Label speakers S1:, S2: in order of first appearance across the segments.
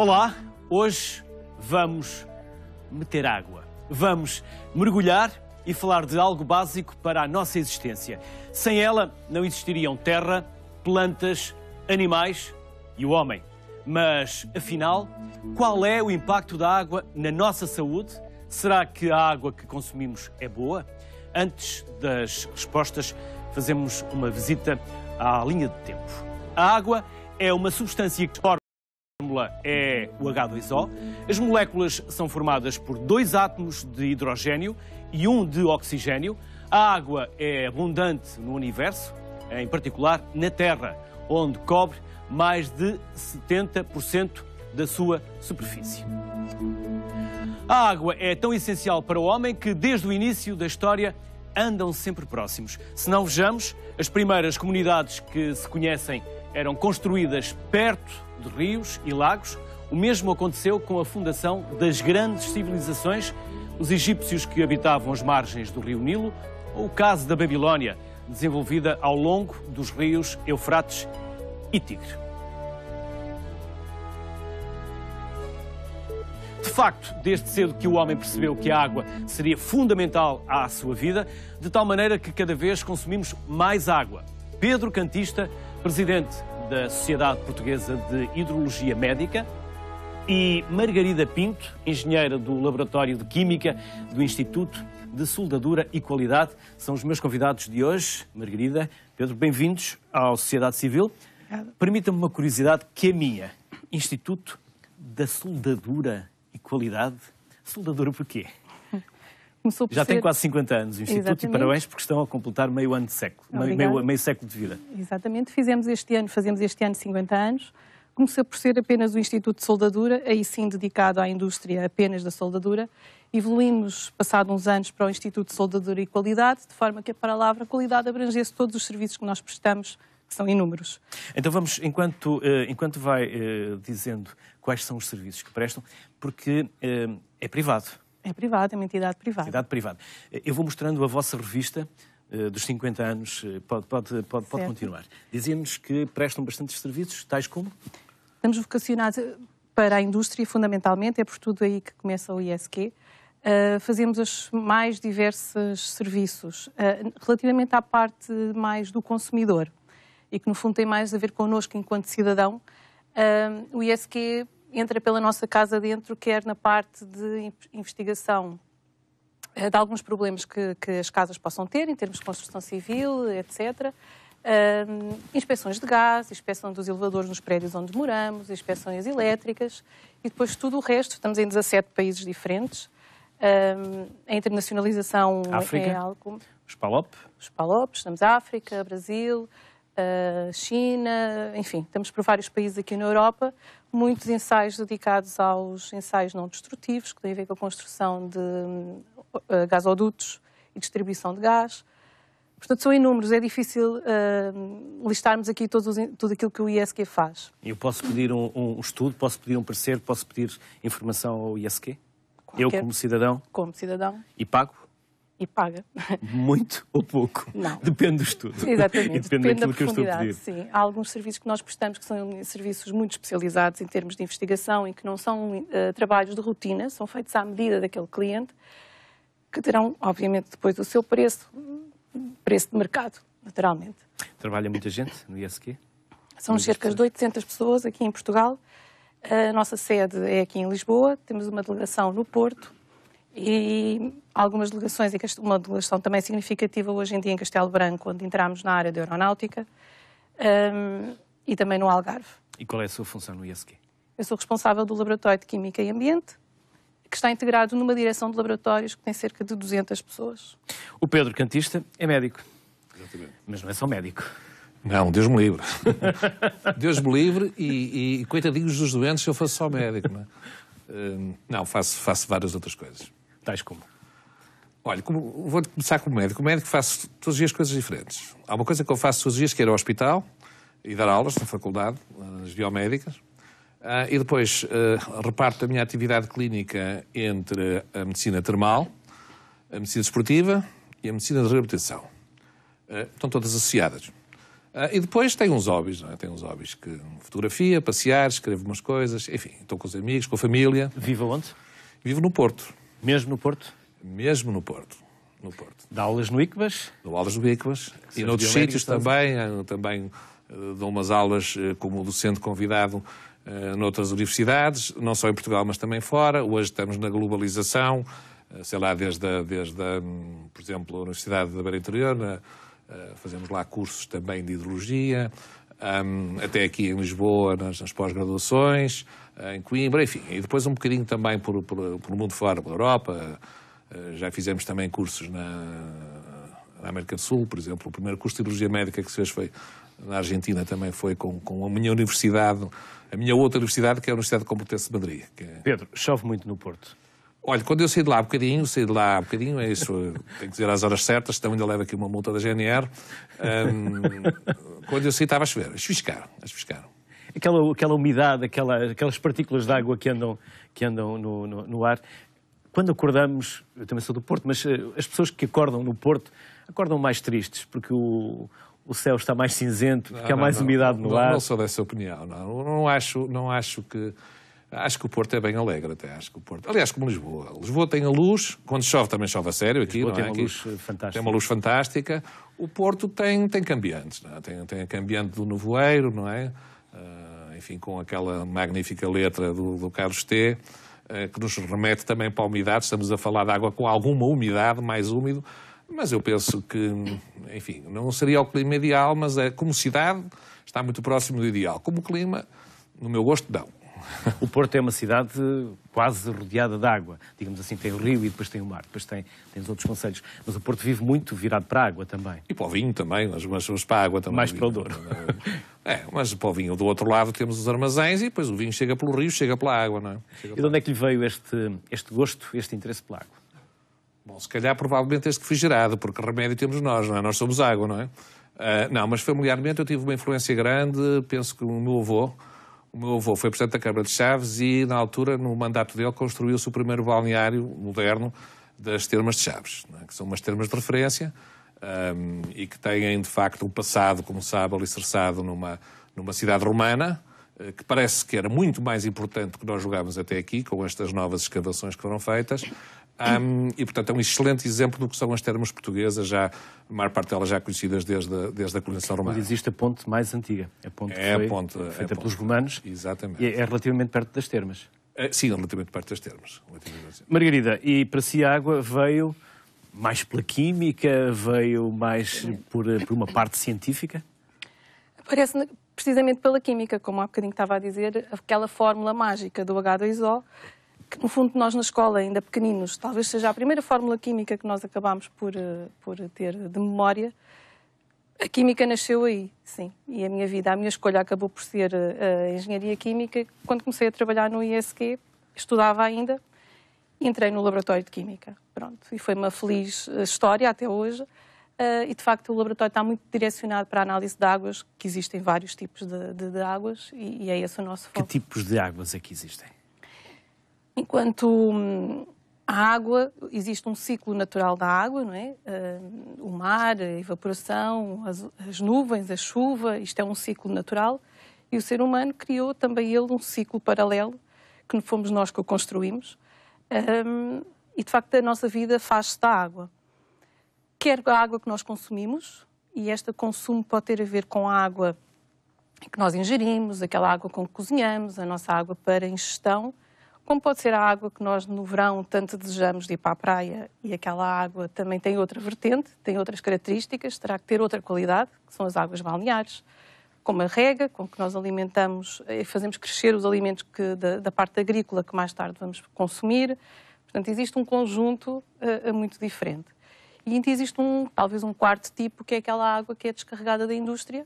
S1: Olá, hoje vamos meter água. Vamos mergulhar e falar de algo básico para a nossa existência. Sem ela não existiriam terra, plantas, animais e o homem. Mas, afinal, qual é o impacto da água na nossa saúde? Será que a água que consumimos é boa? Antes das respostas, fazemos uma visita à linha de tempo. A água é uma substância que forma a fórmula é o H2O. As moléculas são formadas por 2 átomos de hidrogênio e 1 de oxigênio. A água é abundante no universo, em particular na Terra, onde cobre mais de 70% da sua superfície. A água é tão essencial para o homem que, desde o início da história, andam sempre próximos. Se não vejamos, as primeiras comunidades que se conhecem eram construídas perto de rios e lagos. O mesmo aconteceu com a fundação das grandes civilizações, os egípcios que habitavam as margens do rio Nilo, ou o caso da Babilónia, desenvolvida ao longo dos rios Eufrates e Tigre. De facto, desde cedo que o homem percebeu que a água seria fundamental à sua vida, de tal maneira que cada vez consumimos mais água. Pedro Cantista, presidente da Sociedade Portuguesa de Hidrologia Médica, e Margarida Pinto, engenheira do Laboratório de Química do Instituto de Soldadura e Qualidade, são os meus convidados de hoje. Margarida, Pedro, bem-vindos à Sociedade Civil. Permita-me uma curiosidade que é minha. Instituto da Soldadura e Qualidade. Soldadura porquê? Já tem quase 50 anos o Instituto. Exatamente. E parabéns porque estão a completar meio ano de século, meio século de vida.
S2: Exatamente, fazemos este ano 50 anos. Começou por ser apenas o Instituto de Soldadura, aí sim dedicado à indústria apenas da soldadura. Evoluímos, passado uns anos, para o Instituto de Soldadura e Qualidade, de forma que a palavra qualidade abrangesse todos os serviços que nós prestamos, que são inúmeros.
S1: Então vamos, enquanto vai dizendo quais são os serviços que prestam, porque é privado.
S2: É privado, é uma entidade privada.
S1: Entidade privada. Eu vou mostrando a vossa revista dos 50 anos, pode continuar. Dizia-nos que prestam bastantes serviços, tais como?
S2: Estamos vocacionados para a indústria, fundamentalmente, é por tudo aí que começa o ISQ. Fazemos os mais diversos serviços. Relativamente à parte mais do consumidor, e que no fundo tem mais a ver connosco enquanto cidadão, o ISQ entra pela nossa casa dentro, quer na parte de investigação de alguns problemas que as casas possam ter, em termos de construção civil, etc. Inspeções de gás, inspeção dos elevadores nos prédios onde moramos, inspeções elétricas e depois tudo o resto. Estamos em 17 países diferentes. A internacionalização
S1: África,
S2: é algo...
S1: Os PALOP,
S2: estamos África, Brasil... China, enfim, estamos por vários países aqui na Europa, muitos ensaios dedicados aos ensaios não destrutivos, que têm a ver com a construção de gasodutos e distribuição de gás. Portanto, são inúmeros, é difícil listarmos aqui tudo aquilo que o ISQ faz.
S1: Eu posso pedir um estudo, posso pedir um parecer, posso pedir informação ao ISQ? Eu como cidadão?
S2: Como cidadão.
S1: E pago?
S2: E paga.
S1: Muito ou pouco?
S2: Não.
S1: Depende do estudo.
S2: Exatamente,
S1: depende
S2: da
S1: daquilo que eu estou a
S2: profundidade.
S1: pedir.
S2: Sim. Há alguns serviços que nós prestamos que são serviços muito especializados em termos de investigação e que não são trabalhos de rotina, são feitos à medida daquele cliente, que terão, obviamente, depois o seu preço de mercado, naturalmente.
S1: Trabalha muita gente no ISQ?
S2: São cerca de 800 pessoas aqui em Portugal. A nossa sede é aqui em Lisboa, temos uma delegação no Porto, e algumas delegações, uma delegação também significativa hoje em dia em Castelo Branco, onde entramos na área da aeronáutica, e também no Algarve.
S1: E qual é a sua função no ISQ?
S2: Eu sou responsável do Laboratório de Química e Ambiente, que está integrado numa direção de laboratórios que tem cerca de 200 pessoas.
S1: O Pedro Cantista é médico.
S3: Exatamente.
S1: Mas não é só médico.
S3: Não, Deus me livre. Deus me livre e coitadinhos dos doentes se eu fosse só médico. Não, não faço várias outras coisas.
S1: Tais como?
S3: Olha, vou começar como médico. Como médico faço todos os dias coisas diferentes. Há uma coisa que eu faço todos os dias, que é ir ao hospital e dar aulas na faculdade, nas biomédicas. E depois reparto a minha atividade clínica entre a medicina termal, a medicina desportiva e a medicina de reabilitação. Estão todas associadas. E depois tem uns hobbies, não é? Tem uns hobbies que fotografia, passear, escrevo umas coisas, enfim, estou com os amigos, com a família.
S1: Vive onde?
S3: Vivo no Porto.
S1: Mesmo no Porto?
S3: Mesmo no Porto. No Porto.
S1: Dá aulas no ICBAS?
S3: Dou aulas no ICBAS e noutros sítios também. Também dou umas aulas como docente convidado noutras universidades, não só em Portugal, mas também fora. Hoje estamos na globalização, sei lá, desde por exemplo, a Universidade da Beira Interior, fazemos lá cursos também de hidrologia, até aqui em Lisboa, nas pós-graduações, em Coimbra, enfim. E depois um bocadinho também por mundo fora, pela Europa. Já fizemos também cursos na América do Sul, por exemplo. O primeiro curso de Hidrologia Médica que se fez foi na Argentina, também foi com a minha universidade, a minha outra universidade, que é a Universidade Complutense de Madrid.
S1: Pedro, chove muito no Porto?
S3: Olha, quando eu saí de lá há bocadinho, é isso, tenho que dizer às horas certas, senão ainda levo aqui uma multa da GNR. Quando eu saí estava a chover, a chuviscar.
S1: Aquela umidade, aquelas partículas de água que andam no ar. Quando acordamos, eu também sou do Porto, mas as pessoas que acordam no Porto acordam mais tristes, porque o céu está mais cinzento, porque há mais umidade no ar.
S3: Não sou dessa opinião, não acho que... Acho que o Porto é bem alegre até, aliás, como Lisboa. Lisboa tem a luz, quando chove também chove a sério aqui,
S1: Lisboa
S3: não é?
S1: Tem uma luz fantástica.
S3: Tem uma luz fantástica. O Porto tem cambiantes, não é? Tem a cambiante do Nevoeiro, não é? Enfim, com aquela magnífica letra do Carlos T, que nos remete também para a umidade. Estamos a falar de água com alguma umidade, mais úmido, mas eu penso que, enfim, não seria o clima ideal, mas como cidade está muito próximo do ideal. Como clima, no meu gosto, não.
S1: O Porto é uma cidade quase rodeada de água. Digamos assim, tem o rio e depois tem o mar. Depois tem os outros concelhos. Mas o Porto vive muito virado para a água também.
S3: E para o vinho também, mas para a água também.
S1: Mais para o Douro.
S3: Mas para o vinho do outro lado temos os armazéns e depois o vinho chega pelo rio, chega pela água, não é?
S1: E de onde é que lhe veio este gosto, este interesse pela água?
S3: Bom, se calhar provavelmente este que foi gerado, porque remédio temos nós, não é? Nós somos água, não é? Não, mas familiarmente eu tive uma influência grande, penso que o meu avô foi presidente da Câmara de Chaves e, na altura, no mandato dele, construiu-se o primeiro balneário moderno das Termas de Chaves, não é? Que são umas termas de referência e que têm, de facto, um passado, como sabe, alicerçado numa cidade romana, que parece que era muito mais importante do que nós julgávamos até aqui, com estas novas escavações que foram feitas. E, portanto, é um excelente exemplo do que são as termas portuguesas, já, a maior parte delas já conhecidas desde a colonização romana.
S1: Onde existe a ponte mais antiga. A ponte feita pelos romanos.
S3: Exatamente.
S1: E é relativamente perto das termas.
S3: Sim, relativamente perto das termas.
S1: Margarida, e para si a água veio mais pela química, veio mais por uma parte científica?
S2: Parece precisamente pela química, como há bocadinho estava a dizer, aquela fórmula mágica do H2O, que no fundo nós na escola, ainda pequeninos, talvez seja a primeira fórmula química que nós acabámos por ter de memória. A química nasceu aí, sim. E a minha escolha acabou por ser a engenharia química. Quando comecei a trabalhar no ISQ, estudava ainda, e entrei no laboratório de química. Pronto. E foi uma feliz história até hoje. E, de facto, o laboratório está muito direcionado para a análise de águas, que existem vários tipos de águas, e é esse o nosso foco.
S1: Que tipos de águas é que existem?
S2: Enquanto a água, existe um ciclo natural da água, não é? O mar, a evaporação, as nuvens, a chuva, isto é um ciclo natural. E o ser humano criou também ele um ciclo paralelo, que fomos nós que o construímos. E, de facto, a nossa vida faz-se da água. Quer a água que nós consumimos, e este consumo pode ter a ver com a água que nós ingerimos, aquela água com que cozinhamos, a nossa água para ingestão, como pode ser a água que nós no verão tanto desejamos de ir para a praia, e aquela água também tem outra vertente, tem outras características, terá que ter outra qualidade, que são as águas balneares, como a rega, com que nós alimentamos e fazemos crescer os alimentos da parte agrícola que mais tarde vamos consumir. Portanto, existe um conjunto muito diferente. E existe talvez um quarto tipo, que é aquela água que é descarregada da indústria,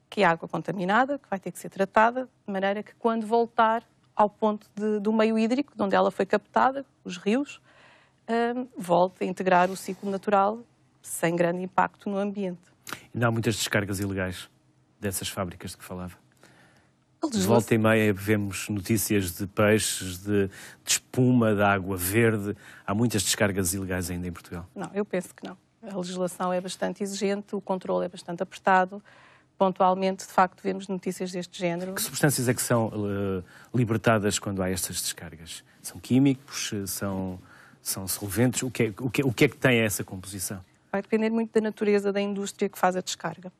S2: que é água contaminada, que vai ter que ser tratada, de maneira que quando voltar ao ponto do meio hídrico, de onde ela foi captada, os rios, volte a integrar o ciclo natural sem grande impacto no ambiente.
S1: Ainda há muitas descargas ilegais dessas fábricas de que falava. De volta e meia vemos notícias de peixes, de espuma, de água verde. Há muitas descargas ilegais ainda em Portugal.
S2: Não, eu penso que não. A legislação é bastante exigente, o controle é bastante apertado. pontualmente, de facto, vemos notícias deste género.
S1: Que substâncias é que são libertadas quando há estas descargas? São químicos? São solventes? O que é que tem essa composição?
S2: Vai depender muito da natureza da indústria que faz a descarga.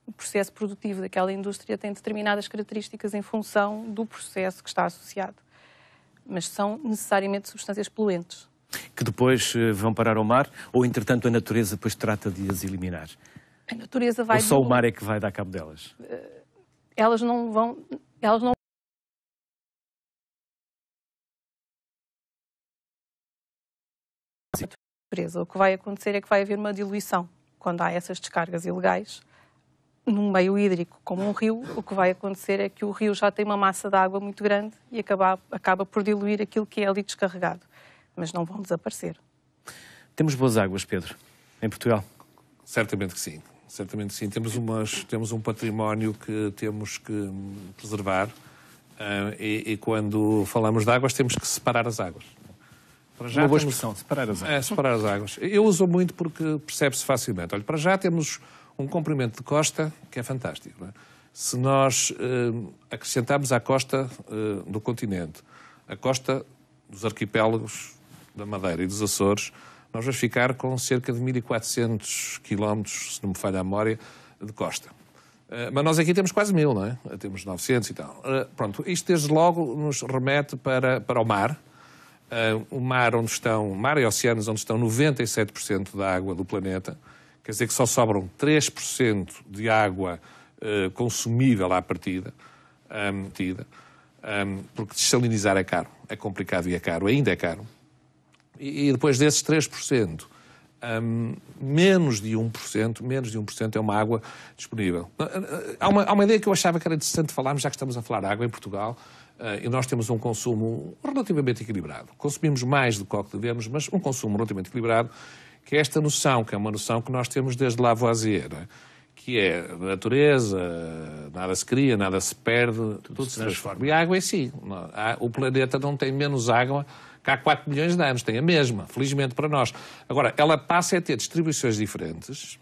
S2: O processo produtivo daquela indústria tem determinadas características em função do processo que está associado. Mas são necessariamente substâncias poluentes.
S1: Que depois vão parar ao mar ou, entretanto, a natureza depois trata de as eliminar?
S2: A natureza vai...
S1: Ou só o mar é que vai dar cabo delas?
S2: Elas não vão... O que vai acontecer é que vai haver uma diluição. Quando há essas descargas ilegais, num meio hídrico como um rio, o que vai acontecer é que o rio já tem uma massa de água muito grande e acaba por diluir aquilo que é ali descarregado. Mas não vão desaparecer.
S1: Temos boas águas, Pedro, em Portugal?
S3: Certamente que sim. Certamente que sim. Temos um património que temos que preservar e quando falamos de águas temos que separar as águas.
S1: Para já uma boa expressão, separar as águas.
S3: Separar as águas. Eu uso muito porque percebe-se facilmente. Olha, para já temos um comprimento de costa que é fantástico. Não é? Se nós acrescentarmos à costa do continente, a costa dos arquipélagos da Madeira e dos Açores, nós vamos ficar com cerca de 1.400 quilómetros, se não me falha a memória, de costa. Mas nós aqui temos quase 1.000, não é? Temos 900 e tal. Pronto, isto desde logo nos remete para o mar. O mar e oceanos onde estão 97% da água do planeta. Quer dizer que só sobram 3% de água consumível à partida, porque desalinizar é caro, é complicado e é caro, ainda é caro. E depois desses 3%, menos de 1% é uma água disponível. Há uma ideia que eu achava que era interessante falarmos, já que estamos a falar de água em Portugal, e nós temos um consumo relativamente equilibrado. Consumimos mais do que o que devemos, mas um consumo relativamente equilibrado, que é esta noção, que é uma noção que nós temos desde Lavoisier, não é? Que é a natureza, nada se cria, nada se perde, tudo se transforma. E a água é assim. O planeta não tem menos água que há 4 milhões de anos, tem a mesma, felizmente para nós. Agora, ela passa a ter distribuições diferentes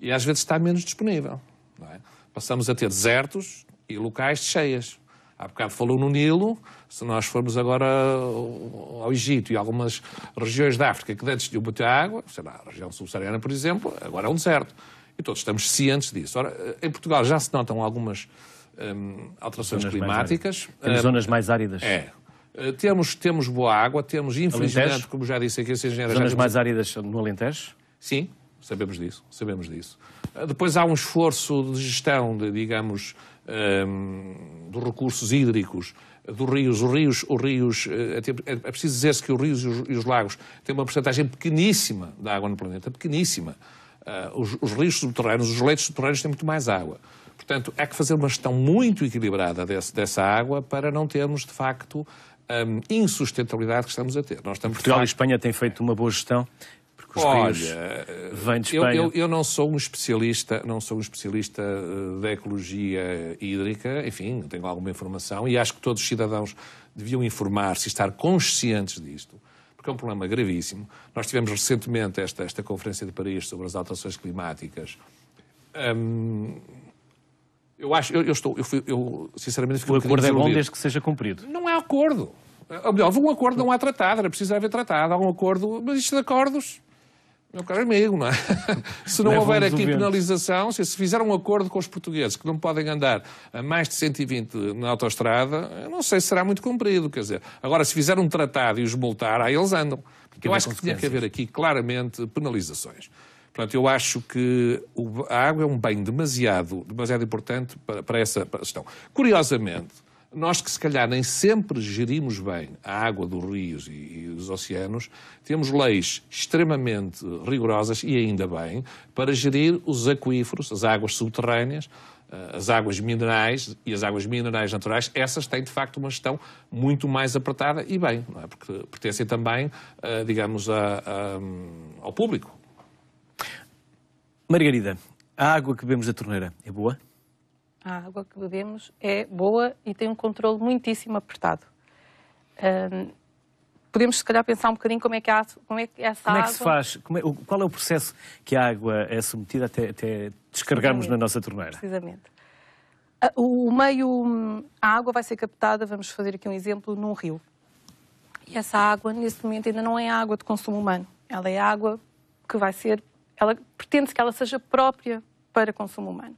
S3: e às vezes está menos disponível. Não é? Passamos a ter desertos e locais de cheias. Há bocado falou no Nilo, se nós formos agora ao Egito e algumas regiões da África que antes tinham muita água, sei lá, a região subsaariana, por exemplo, agora é um deserto. E todos estamos cientes disso. Ora, em Portugal já se notam algumas alterações climáticas.
S1: Temos zonas mais áridas.
S3: Temos boa água, temos, infelizmente,
S1: Alentejo?
S3: Como já disse aqui, esse engenheiro...
S1: Zonas mais áridas no Alentejo?
S3: Sim, sabemos disso. Depois há um esforço de gestão, digamos, dos recursos hídricos, dos rios. Os rios, é preciso dizer-se que os rios e os lagos têm uma porcentagem pequeníssima de água no planeta, pequeníssima. Os rios subterrâneos, os leitos subterrâneos têm muito mais água. Portanto, há que fazer uma gestão muito equilibrada dessa água para não termos, de facto, insustentabilidade que estamos a ter.
S1: Portugal e Espanha têm feito uma boa gestão, porque os rios vêm de Espanha.
S3: Eu não sou um especialista da ecologia hídrica, enfim, tenho alguma informação e acho que todos os cidadãos deviam informar-se e estar conscientes disto, porque é um problema gravíssimo. Nós tivemos recentemente esta Conferência de Paris sobre as alterações climáticas. Eu sinceramente fico
S1: O acordo é bom desde que seja cumprido.
S3: Não há acordo. Ou melhor, houve um acordo, não há tratado. Era preciso haver tratado. Há um acordo, mas isto de acordos, meu caro amigo, não é? Se não houver aqui penalização, se fizer um acordo com os portugueses que não podem andar a mais de 120 na autoestrada, eu não sei se será muito cumprido. Quer dizer, agora, se fizer um tratado e os multar, aí eles andam. Eu acho que tinha que haver aqui, claramente, penalizações. Portanto, eu acho que a água é um bem demasiado importante para essa questão. Curiosamente, nós que se calhar nem sempre gerimos bem a água dos rios e dos oceanos, temos leis extremamente rigorosas, e ainda bem, para gerir os aquíferos, as águas subterrâneas, as águas minerais e as águas minerais naturais. Essas têm, de facto, uma gestão muito mais apertada e bem, não é? Porque pertencem também, digamos, ao público.
S1: Margarida, a água que bebemos da torneira é boa?
S2: A água que bebemos é boa e tem um controle muitíssimo apertado. Podemos, se calhar, pensar um bocadinho como é que essa água...
S1: Como é que se faz? Qual é o processo que a água é submetida até descarregarmos na nossa torneira?
S2: Precisamente. A água vai ser captada, vamos fazer aqui um exemplo, num rio. E essa água, nesse momento, ainda não é água de consumo humano. Ela é água que vai ser... pretende-se que ela seja própria para consumo humano.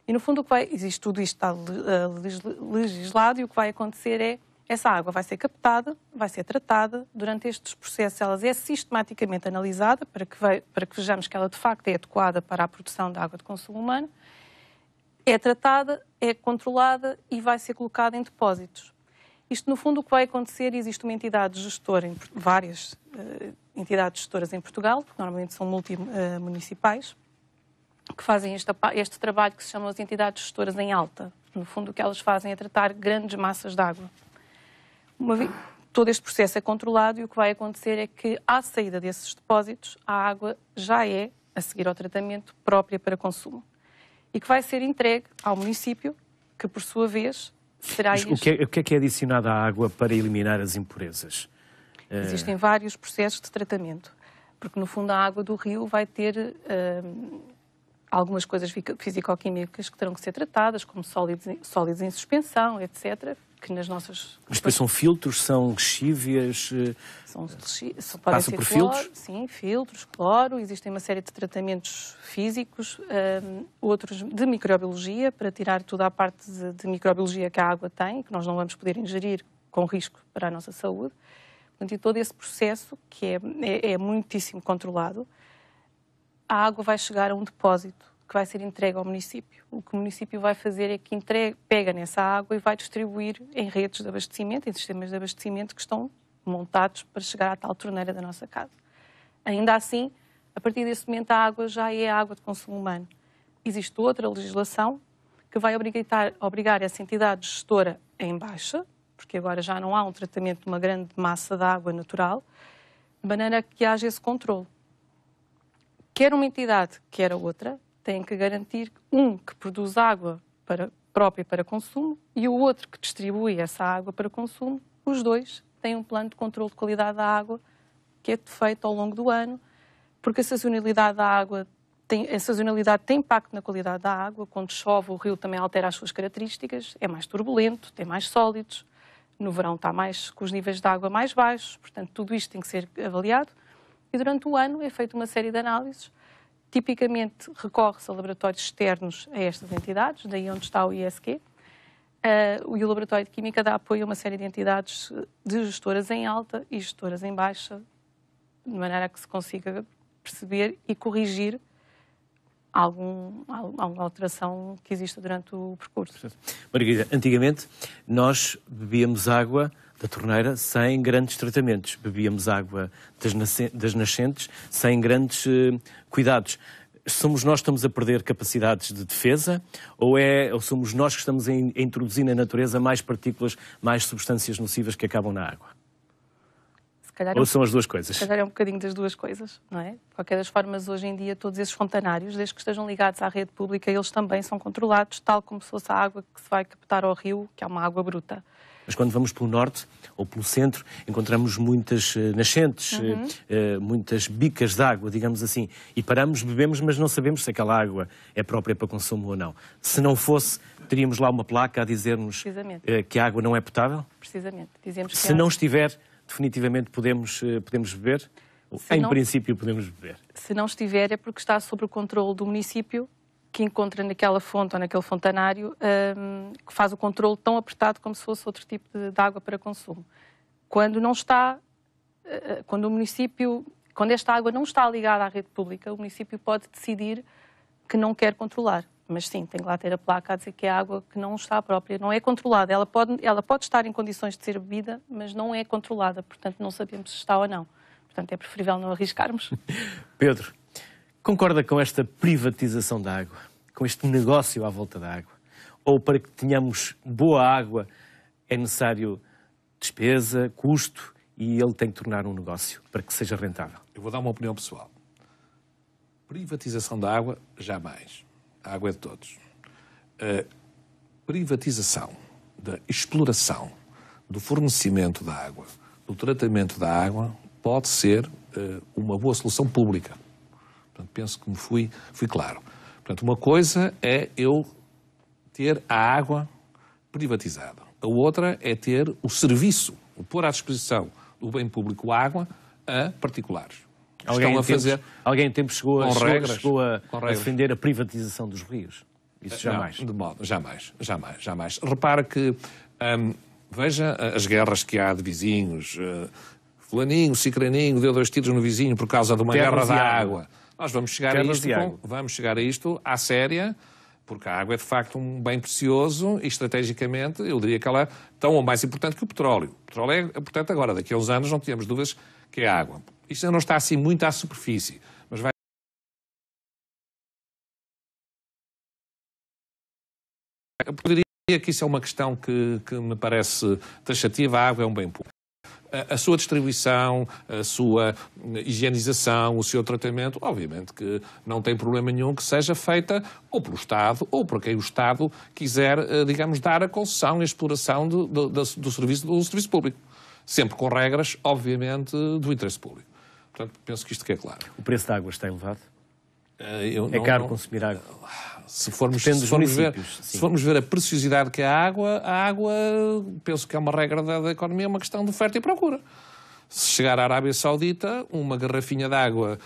S2: E, no fundo, existe tudo isto está legislado, e o que vai acontecer é essa água vai ser captada, vai ser tratada. Durante estes processos, ela é sistematicamente analisada para que vejamos que ela, de facto, é adequada para a produção de água de consumo humano. É tratada, é controlada e vai ser colocada em depósitos. Isto, no fundo, o que vai acontecer, existe uma entidade gestora, várias entidades gestoras em Portugal, que normalmente são multimunicipais, que fazem este trabalho que se chama as entidades gestoras em alta. No fundo, o que elas fazem é tratar grandes massas de água. Todo este processo é controlado e o que vai acontecer é que, à saída desses depósitos, a água já é, a seguir ao tratamento, própria para consumo. E que vai ser entregue ao município, que, por sua vez, será...
S1: O que é adicionado à água para eliminar as impurezas?
S2: Existem vários processos de tratamento, porque, no fundo, a água do rio vai ter algumas coisas físico-químicas que terão que ser tratadas, como sólidos em suspensão, etc., que nas nossas...
S1: Mas depois são filtros, são lexívias... Passa por filtros?
S2: Sim, filtros, cloro, existem uma série de tratamentos físicos, outros de microbiologia, para tirar toda a parte de microbiologia que a água tem, que nós não vamos poder ingerir com risco para a nossa saúde. Portanto, e todo esse processo, que é muitíssimo controlado, a água vai chegar a um depósito que vai ser entregue ao município. O que o município vai fazer é que pega nessa água e vai distribuir em redes de abastecimento, em sistemas de abastecimento que estão montados para chegar à tal torneira da nossa casa. Ainda assim, a partir desse momento, a água já é água de consumo humano. Existe outra legislação que vai obrigar essa entidade gestora em baixa, porque agora já não há um tratamento de uma grande massa de água natural, de maneira que haja esse controle. Quer uma entidade, quer a outra, tem que garantir, que produz água própria para consumo e o outro que distribui essa água para consumo, os dois têm um plano de controle de qualidade da água que é feito ao longo do ano, porque a sazonalidade da água tem impacto na qualidade da água. Quando chove, o rio também altera as suas características, é mais turbulento, tem mais sólidos, no verão está com os níveis de água mais baixos, portanto tudo isto tem que ser avaliado e durante o ano é feita uma série de análises. Tipicamente recorre-se a laboratórios externos a estas entidades, daí onde está o ISQ, e o Laboratório de Química dá apoio a uma série de entidades de gestoras em alta e gestoras em baixa, de maneira a que se consiga perceber e corrigir alguma alteração que exista durante o percurso.
S1: Margarida, antigamente nós bebíamos água da torneira sem grandes tratamentos. Bebíamos água das nascentes sem grandes cuidados. Somos nós que estamos a perder capacidades de defesa ou somos nós que estamos a introduzir na natureza mais partículas, mais substâncias nocivas que acabam na água? Ou são as duas coisas?
S2: Se calhar é um bocadinho das duas coisas, não é? De qualquer das formas, hoje em dia, todos esses fontanários, desde que estejam ligados à rede pública, eles também são controlados, tal como se fosse a água que se vai captar ao rio, que é uma água bruta.
S1: Mas quando vamos pelo norte ou pelo centro, encontramos muitas nascentes, muitas bicas de água, digamos assim, e paramos, bebemos, mas não sabemos se aquela água é própria para consumo ou não. Se não fosse, teríamos lá uma placa a dizer-nos que a água não é potável?
S2: Precisamente. Dizemos que
S1: se não estiver, definitivamente podemos beber? Em princípio podemos beber.
S2: Se não estiver é porque está sob o controle do município, que encontra naquela fonte ou naquele fontanário, que faz o controle tão apertado como se fosse outro tipo de água para consumo. Quando não está, quando esta água não está ligada à rede pública, o município pode decidir que não quer controlar. Mas sim, tem que lá ter a placa a dizer que é água que não está própria, não é controlada. Ela pode estar em condições de ser bebida, mas não é controlada, portanto não sabemos se está ou não. Portanto é preferível não arriscarmos.
S1: Pedro, concorda com esta privatização da água, com este negócio à volta da água? Ou para que tenhamos boa água é necessário despesa, custo e ele tem que tornar um negócio para que seja rentável?
S3: Eu vou dar uma opinião pessoal. Privatização da água, jamais. A água é de todos. A privatização da exploração, do fornecimento da água, do tratamento da água, pode ser uma boa solução pública. Portanto, penso que me fui claro. Portanto, uma coisa é eu ter a água privatizada. A outra é ter o serviço, o pôr à disposição do bem público a água a particulares.
S1: Alguém em tempos chegou a defender a privatização dos rios. Isso jamais.
S3: Não, de modo, jamais. Repara que, veja as guerras que há de vizinhos. Fulaninho, cicraninho, deu 2 tiros no vizinho por causa de uma guerra da água. Nós vamos chegar a isto à séria, porque a água é de facto um bem precioso e estrategicamente eu diria que ela é tão ou mais importante que o petróleo. O petróleo é importante agora, daqui a uns anos não tínhamos dúvidas que é a água. Isto ainda não está assim muito à superfície, mas vai... Eu diria que isso é uma questão que me parece taxativa. A água é um bem público. A sua distribuição, a sua higienização, o seu tratamento, obviamente que não tem problema nenhum que seja feita ou pelo Estado ou por quem o Estado quiser, digamos, dar a concessão e a exploração do serviço público. Sempre com regras, obviamente, do interesse público. Portanto, penso que isto é claro.
S1: O preço da água está elevado? É caro consumir água?
S3: Se formos ver a preciosidade que é a água, penso que é uma regra da economia, é uma questão de oferta e procura. Se chegar à Arábia Saudita, uma garrafinha de água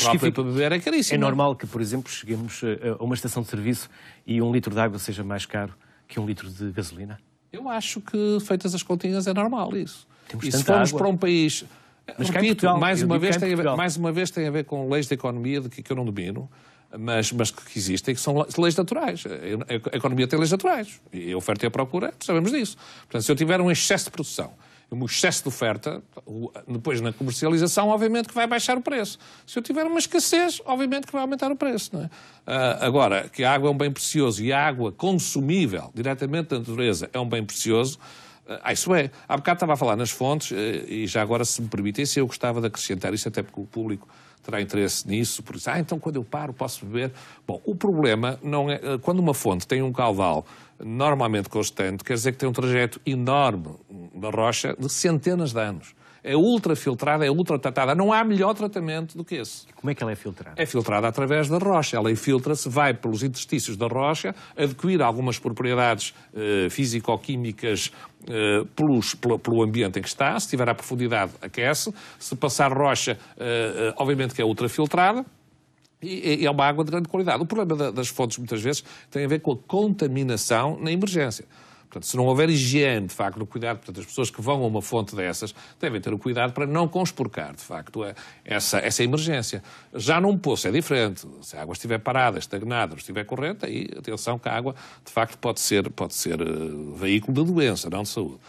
S3: própria para beber é caríssima.
S1: É normal que, por exemplo, cheguemos a uma estação de serviço e 1 litro de água seja mais caro que 1 litro de gasolina?
S3: Eu acho que, feitas as continhas, é normal isso.
S1: E
S3: se formos para um país...
S1: Mas
S3: repito, mais uma vez tem a ver com leis da economia de que eu não domino, mas que existem, que são leis naturais. A economia tem leis naturais. E a oferta e a procura, sabemos disso. Portanto, se eu tiver um excesso de produção, um excesso de oferta, depois na comercialização, obviamente que vai baixar o preço. Se eu tiver uma escassez, obviamente que vai aumentar o preço. Não é? Agora, que a água é um bem precioso e a água consumível diretamente da natureza é um bem precioso, isso é. Há bocado estava a falar nas fontes, e já agora, se me permitisse, eu gostava de acrescentar isso, até porque o público terá interesse nisso, por isso, então quando eu paro posso beber. Bom, o problema não é... Quando uma fonte tem um caudal normalmente constante, quer dizer que tem um trajeto enorme da rocha de centenas de anos. É ultrafiltrada, é ultratratada. Não há melhor tratamento do que esse.
S1: Como é que ela é filtrada?
S3: É filtrada através da rocha. Ela infiltra-se, vai pelos interstícios da rocha, adquire algumas propriedades físico-químicas pelo ambiente em que está. Se estiver à profundidade, aquece. Se passar rocha, obviamente que é ultrafiltrada. E é uma água de grande qualidade. O problema das fontes, muitas vezes, tem a ver com a contaminação na emergência. Portanto, se não houver higiene, de facto, no cuidado, portanto, as pessoas que vão a uma fonte dessas devem ter o cuidado para não conspurcar, de facto, essa emergência. Já num poço é diferente. Se a água estiver parada, estagnada, ou estiver corrente, aí, atenção, que a água, de facto, pode ser veículo de doença, não de saúde.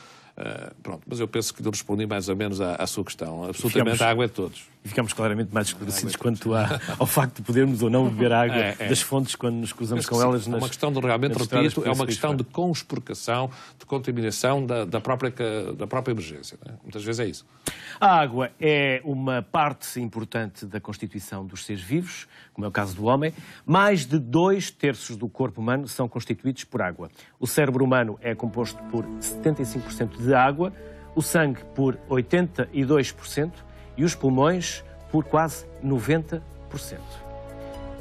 S3: Pronto, mas eu penso que eu respondi mais ou menos à sua questão. Absolutamente, a água é de todos.
S1: E ficamos claramente mais esclarecidos quanto ao facto de podermos ou não beber água das fontes quando nos cruzamos com elas.
S3: É uma questão de, realmente, repito, é uma questão de conspurcação, de contaminação da própria emergência. Não é? Muitas vezes é isso.
S1: A água é uma parte importante da constituição dos seres vivos, como é o caso do homem. Mais de 2/3 do corpo humano são constituídos por água. O cérebro humano é composto por 75% de água, o sangue por 82%, e os pulmões por quase 90%.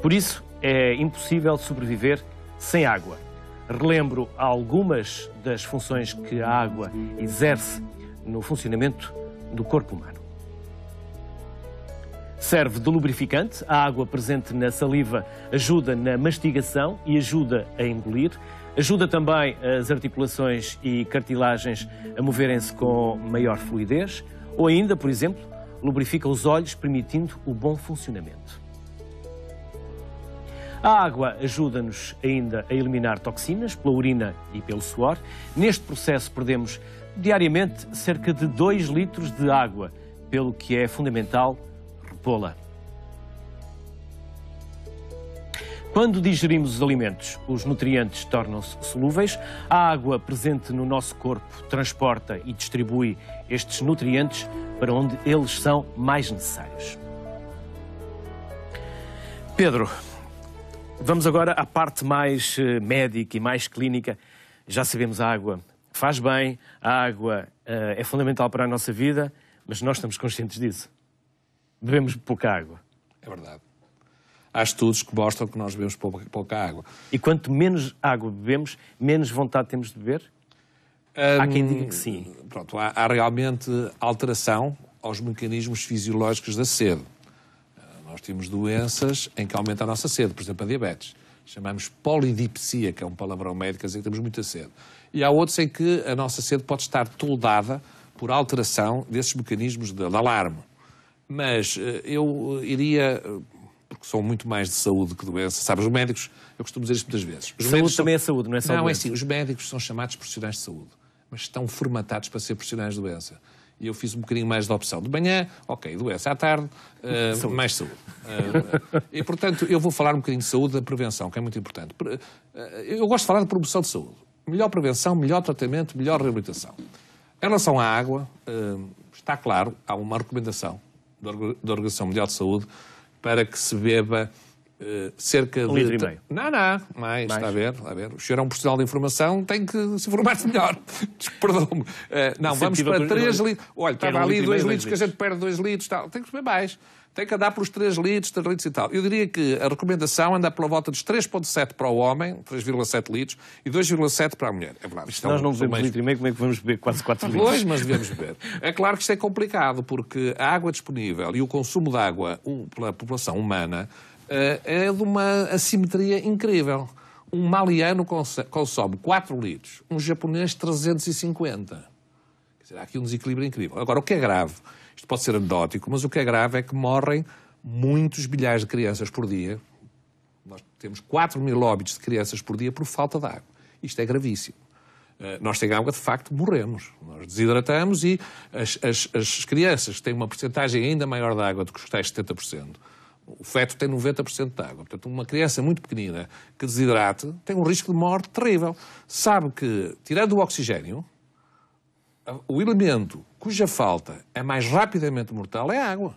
S1: Por isso, é impossível sobreviver sem água. Relembro algumas das funções que a água exerce no funcionamento do corpo humano. Serve de lubrificante. A água presente na saliva ajuda na mastigação e ajuda a engolir. Ajuda também as articulações e cartilagens a moverem-se com maior fluidez. Ou ainda, por exemplo, lubrifica os olhos, permitindo o bom funcionamento. A água ajuda-nos ainda a eliminar toxinas pela urina e pelo suor. Neste processo perdemos diariamente cerca de 2 litros de água, pelo que é fundamental repô-la. Quando digerimos os alimentos, os nutrientes tornam-se solúveis. A água presente no nosso corpo transporta e distribui estes nutrientes para onde eles são mais necessários. Pedro, vamos agora à parte mais médica e mais clínica. Já sabemos, a água faz bem, a água é fundamental para a nossa vida, mas nós estamos conscientes disso. Bebemos pouca água.
S3: É verdade. há estudos que mostram que nós bebemos pouca água.
S1: E quanto menos água bebemos, menos vontade temos de beber? Há quem diga que sim.
S3: Pronto, há realmente alteração aos mecanismos fisiológicos da sede. Nós temos doenças em que aumenta a nossa sede, por exemplo, a diabetes. Chamamos polidipsia, que é um palavrão médico, quer dizer que temos muita sede. E há outros em que a nossa sede pode estar toldada por alteração desses mecanismos de alarme. Mas eu iria, porque são muito mais de saúde que doença, sabe, os médicos, eu costumo dizer isto muitas vezes. Os
S1: saúde também é saúde, não é só
S3: doença? Não, é
S1: assim,
S3: os médicos são chamados profissionais de saúde, mas estão formatados para ser profissionais de doença. E eu fiz um bocadinho mais de opção. De manhã, ok, doença. À tarde, mais saúde. E, portanto, eu vou falar um bocadinho de saúde, da prevenção, que é muito importante. Eu gosto de falar de promoção de saúde. Melhor prevenção, melhor tratamento, melhor reabilitação. Em relação à água, está claro, há uma recomendação da Organização Mundial de Saúde para que se beba cerca de...
S1: 1,5 litro.
S3: Não, mais. Está a ver. O senhor é um profissional de informação, tem que se informar melhor. Perdão-me. Não, vamos para 3 litros. Olha, estava ali 2 litros, que a gente perde 2 litros. Tal. Tem que beber mais. Tem que andar pelos 3 litros, 3 litros e tal. Eu diria que a recomendação anda pela volta dos 3,7 para o homem, 3,7 litros, e 2,7 para a mulher. É verdade.
S1: Se nós não bebemos 1,5 litro, como é que vamos beber quase 4 litros?
S3: Pois, mas devemos beber. É claro que isto é complicado, porque a água disponível e o consumo de água pela população humana é de uma assimetria incrível. Um maliano consome 4 litros, um japonês 350. Quer dizer, há aqui um desequilíbrio incrível. Agora, o que é grave, isto pode ser anedótico, mas o que é grave é que morrem muitos milhares de crianças por dia. Nós temos 4.000 óbitos de crianças por dia por falta de água. Isto é gravíssimo. Nós sem água, de facto, morremos. Nós desidratamos e as crianças têm uma porcentagem ainda maior de água do que os tais 70%. O feto tem 90% de água. Portanto, uma criança muito pequenina que desidrate tem um risco de morte terrível. Sabe que, tirando o oxigênio, o elemento cuja falta é mais rapidamente mortal é a água.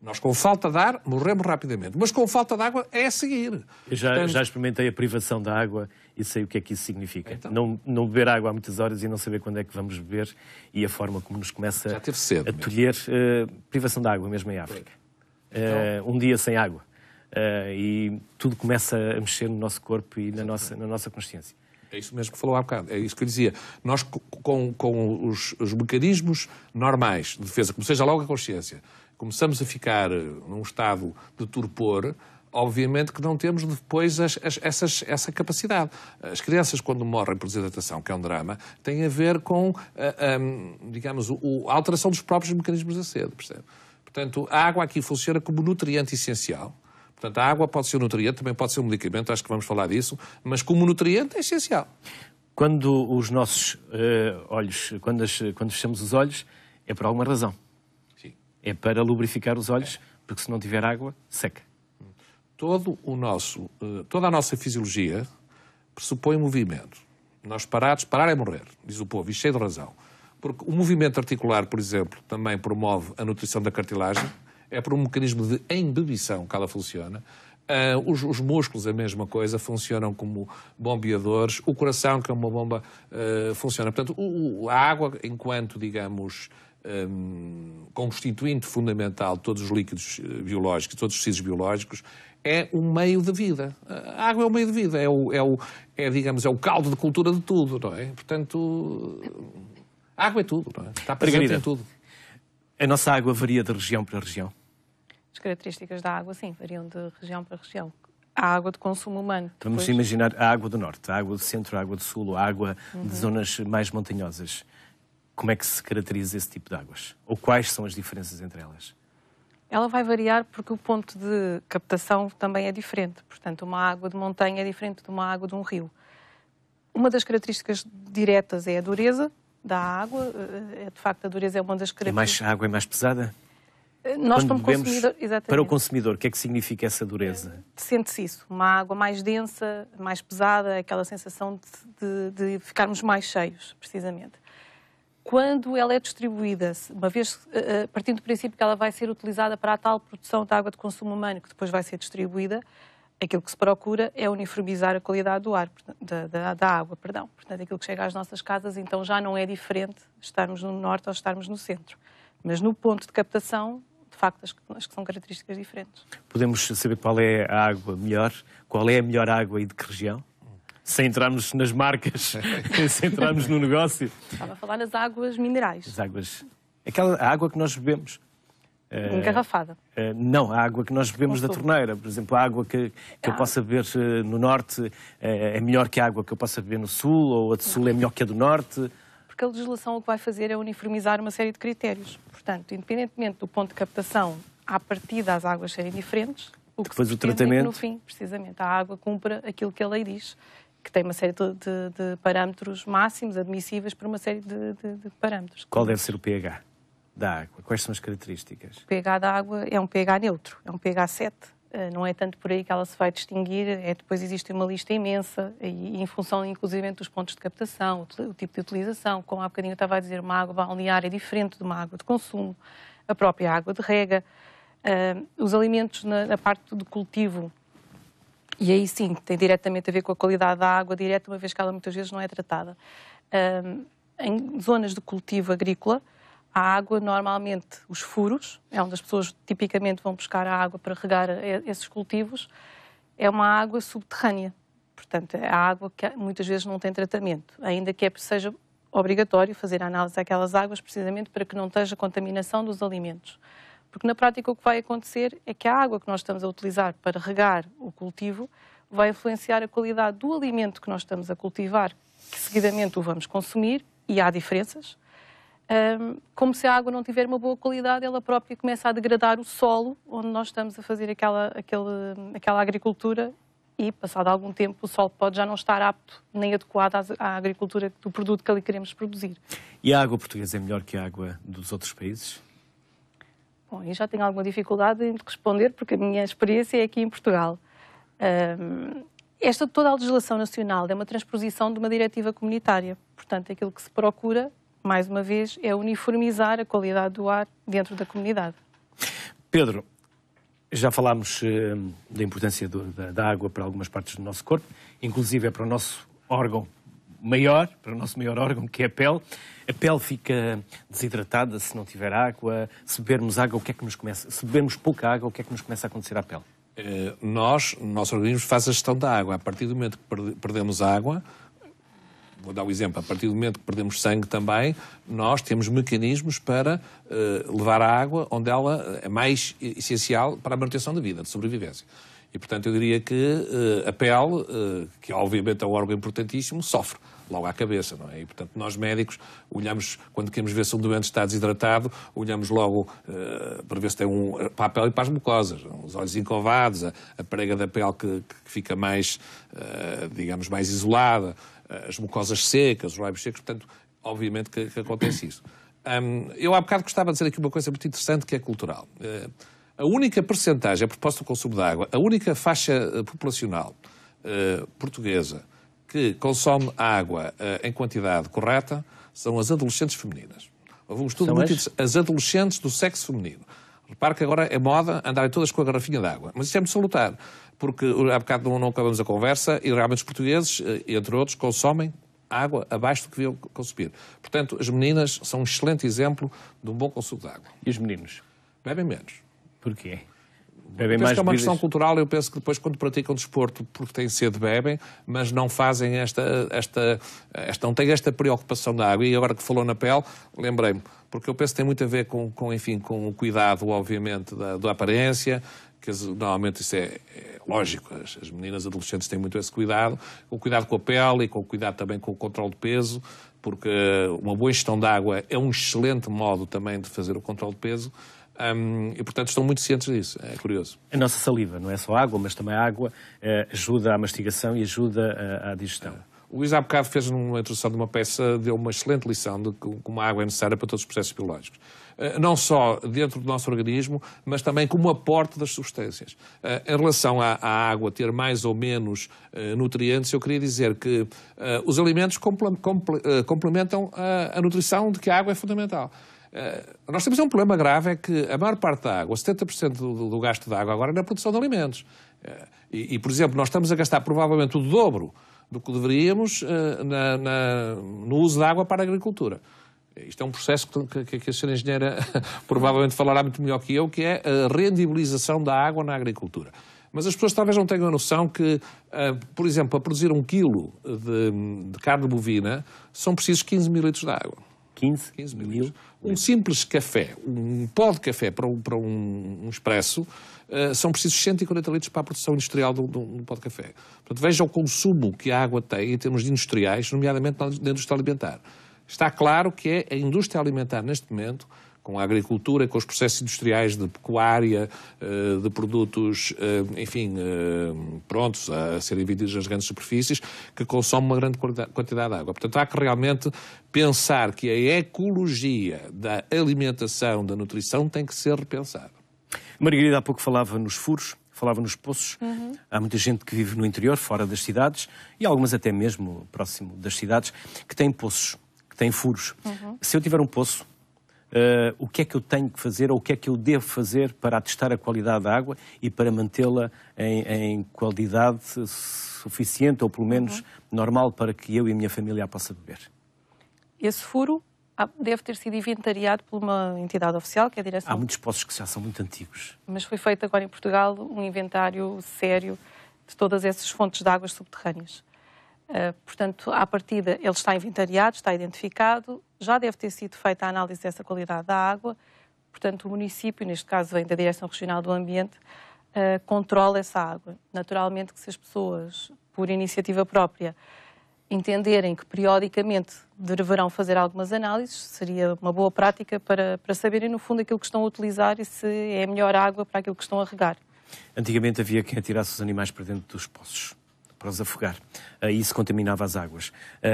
S3: Nós, com falta de ar, morremos rapidamente. Mas com falta de água é a seguir.
S1: Eu já experimentei a privação da água e sei o que é que isso significa. Então? Não beber água há muitas horas e não saber quando é que vamos beber e a forma como nos começa a tolher. Privação da água mesmo em África. Um dia sem água. E tudo começa a mexer no nosso corpo e na nossa consciência.
S3: É isso mesmo que falou há bocado. É isso que eu dizia. Nós, com os mecanismos normais de defesa, como seja logo a consciência, começamos a ficar num estado de torpor, obviamente que não temos depois essa capacidade. As crianças, quando morrem por desidratação, que é um drama, têm a ver com, digamos, a alteração dos próprios mecanismos da sede, percebe? Portanto, a água aqui funciona como nutriente essencial. Portanto, a água pode ser um nutriente, também pode ser um medicamento, acho que vamos falar disso, mas como nutriente é essencial.
S1: Quando os nossos olhos, quando fechamos os olhos, é por alguma razão.
S3: Sim.
S1: É para lubrificar os olhos, porque se não tiver água, seca.
S3: Toda a nossa fisiologia pressupõe movimento. Nós parar é morrer, diz o povo, e cheio de razão. Porque o movimento articular, por exemplo, também promove a nutrição da cartilagem, é por um mecanismo de embebição que ela funciona. Os músculos, a mesma coisa, funcionam como bombeadores. O coração, que é uma bomba, funciona. Portanto, a água, enquanto, digamos, constituinte fundamental de todos os líquidos biológicos, todos os tecidos biológicos, é um meio de vida. A água é o meio de vida, digamos, é o caldo de cultura de tudo, não é? Portanto, a água é tudo, não é? Está presente em tudo.
S1: A nossa água varia de região para região?
S2: As características da água, sim, variam de região para região. A água de consumo humano.
S1: Vamos imaginar a água do norte, a água do centro, a água do sul, a água de zonas mais montanhosas. Como é que se caracteriza esse tipo de águas? Ou quais são as diferenças entre elas?
S2: Ela vai variar porque o ponto de captação também é diferente. Portanto, uma água de montanha é diferente de uma água de um rio. Uma das características diretas é a dureza da água. De facto, a dureza é uma das características.
S1: A água é mais pesada?
S2: Nós, como consumidor, exatamente.
S1: Para o consumidor, o que é que significa essa dureza?
S2: Sente-se isso. Uma água mais densa, mais pesada, aquela sensação de ficarmos mais cheios, precisamente. Quando ela é distribuída, uma vez partindo do princípio que ela vai ser utilizada para a tal produção de água de consumo humano, que depois vai ser distribuída, aquilo que se procura é uniformizar a qualidade do ar, da água, perdão. Portanto, aquilo que chega às nossas casas, então já não é diferente estarmos no norte ou estarmos no centro. Mas no ponto de captação, de facto as que são características diferentes.
S1: Podemos saber qual é a água melhor? Qual é a melhor água e de que região? Sem entrarmos nas marcas, sem entrarmos no negócio.
S2: Estava a falar nas águas minerais.
S1: As águas... a água que nós bebemos.
S2: Engarrafada.
S1: Não, a água que nós bebemos da torneira. Por exemplo, a água que eu possa beber no norte é melhor que a água que eu possa beber no sul, ou a do sul é melhor que a do norte.
S2: Porque a legislação o que vai fazer é uniformizar uma série de critérios. Portanto, independentemente do ponto de captação, à partida as águas serem diferentes, o que
S1: depois
S2: se
S1: o tratamento...
S2: é que, no fim, precisamente, a água cumpra aquilo que a lei diz, que tem uma série de parâmetros máximos admissíveis para uma série de parâmetros.
S1: Qual deve ser o pH da água? Quais são as características?
S2: O pH da água é um pH neutro, é um pH 7. Não é tanto por aí que ela se vai distinguir, depois existe uma lista imensa, e em função, inclusive, dos pontos de captação, o tipo de utilização, como há bocadinho eu estava a dizer, uma água balnear é diferente de uma água de consumo, a própria água de rega, os alimentos na parte do cultivo, e aí sim, tem diretamente a ver com a qualidade da água direta, uma vez que ela muitas vezes não é tratada. Em zonas de cultivo agrícola, a água, normalmente, os furos, é onde as pessoas tipicamente vão buscar a água para regar esses cultivos, é uma água subterrânea. Portanto, é a água que muitas vezes não tem tratamento, ainda que seja obrigatório fazer a análise daquelas águas, precisamente para que não esteja contaminação dos alimentos. Porque na prática o que vai acontecer é que a água que nós estamos a utilizar para regar o cultivo vai influenciar a qualidade do alimento que nós estamos a cultivar, que seguidamente o vamos consumir, e há diferenças. Como se a água não tiver uma boa qualidade, ela própria começa a degradar o solo onde nós estamos a fazer aquela agricultura, e, passado algum tempo, o solo pode já não estar apto nem adequado à agricultura do produto que ali queremos produzir.
S1: E a água portuguesa é melhor que a água dos outros países?
S2: Bom, eu já tenho alguma dificuldade em responder, porque a minha experiência é aqui em Portugal. Toda a legislação nacional é uma transposição de uma diretiva comunitária. Portanto, aquilo que se procura, mais uma vez, é uniformizar a qualidade do ar dentro da comunidade.
S1: Pedro, já falámos da importância da água para algumas partes do nosso corpo, inclusive é para o nosso órgão maior, para o nosso maior órgão, que é a pele. A pele fica desidratada se não tiver água. Se bebermos água, se bebermos pouca água, o que é que nos começa a acontecer à pele?
S3: O nosso organismo faz a gestão da água. A partir do momento que perdemos água, vou dar um exemplo, a partir do momento que perdemos sangue também, nós temos mecanismos para levar a água onde ela é mais essencial para a manutenção da vida, de sobrevivência. E, portanto, eu diria que a pele, que obviamente é um órgão importantíssimo, sofre logo à cabeça, não é? E, portanto, nós médicos olhamos, quando queremos ver se um doente está desidratado, olhamos logo para ver se tem para a pele e para as mucosas, os olhos encovados, a prega da pele que fica mais, digamos, mais isolada, as mucosas secas, os lábios secos, portanto, obviamente que acontece isso. Eu há bocado gostava de dizer aqui uma coisa muito interessante que é cultural. A única percentagem, a propósito do consumo de água, a única faixa populacional portuguesa que consome água em quantidade correta são as adolescentes femininas. Houve um estudo muito interessante. As adolescentes do sexo feminino. Repare que agora é moda andarem todas com a garrafinha de água. Mas isso é muito salutar, porque há bocado não acabamos a conversa e realmente os portugueses, entre outros, consomem água abaixo do que deviam consumir. Portanto, as meninas são um excelente exemplo de um bom consumo de água.
S1: E os meninos?
S3: Bebem menos.
S1: Porquê?
S3: Bebem mais que é uma questão cultural. Eu penso que depois, quando praticam desporto, porque têm sede, bebem, mas não fazem não têm esta preocupação da água. E agora que falou na pele, lembrei-me, porque eu penso que tem muito a ver com o cuidado, obviamente, da aparência, que normalmente isso é lógico, as meninas adolescentes têm muito esse cuidado, o cuidado com a pele e com o cuidado também com o controle de peso, porque uma boa ingestão de água é um excelente modo também de fazer o controle de peso. E, portanto, estão muito cientes disso. É curioso.
S1: A nossa saliva, não é só água, mas também a água ajuda à mastigação e ajuda à digestão.
S3: O Luís há bocado fez uma introdução de uma peça, deu uma excelente lição de como a água é necessária para todos os processos biológicos. Não só dentro do nosso organismo, mas também como aporte das substâncias. Em relação à água ter mais ou menos nutrientes, eu queria dizer que os alimentos complementam a nutrição, de que a água é fundamental. Nós temos um problema grave, é que a maior parte da água, 70% do gasto da água agora é na produção de alimentos. Por exemplo, nós estamos a gastar provavelmente o dobro do que deveríamos no uso da água para a agricultura. Isto é um processo que a senhora engenheira provavelmente falará muito melhor que eu, que é a rendibilização da água na agricultura. Mas as pessoas talvez não tenham a noção que, por exemplo, para produzir 1 quilo de carne bovina, são precisos 15 mil litros de água.
S1: 15 mil?
S3: Um simples café, um pó de café para um expresso, são precisos 140 litros para a produção industrial de um pó de café. Portanto, veja o consumo que a água tem em termos de industriais, nomeadamente na indústria alimentar. Está claro que é a indústria alimentar, neste momento, com a agricultura, com os processos industriais de pecuária, de produtos, enfim, prontos a serem vendidos nas grandes superfícies, que consomem uma grande quantidade de água. Portanto, há que realmente pensar que a ecologia da alimentação, da nutrição, tem que ser repensada.
S1: Margarida há pouco falava nos furos, falava nos poços. Há muita gente que vive no interior, fora das cidades, e algumas até mesmo próximo das cidades, que têm poços, que têm furos. Se eu tiver um poço, o que é que eu tenho que fazer ou o que é que eu devo fazer para atestar a qualidade da água e para mantê-la em qualidade suficiente ou pelo menos normal para que eu e a minha família a possa beber?
S2: Esse furo deve ter sido inventariado por uma entidade oficial, que é a Direção...
S1: Há muitos poços que já são muito antigos.
S2: Mas foi feito agora em Portugal um inventário sério de todas essas fontes de águas subterrâneas. Portanto, à partida, ele está inventariado, está identificado, já deve ter sido feita a análise dessa qualidade da água, portanto, o município, neste caso vem da Direção Regional do Ambiente, controla essa água. Naturalmente que se as pessoas, por iniciativa própria, entenderem que periodicamente deverão fazer algumas análises, seria uma boa prática para saberem, no fundo, aquilo que estão a utilizar e se é a melhor água para aquilo que estão a regar.
S1: Antigamente havia quem atirasse os animais para dentro dos poços, para os afogar. Isso contaminava as águas.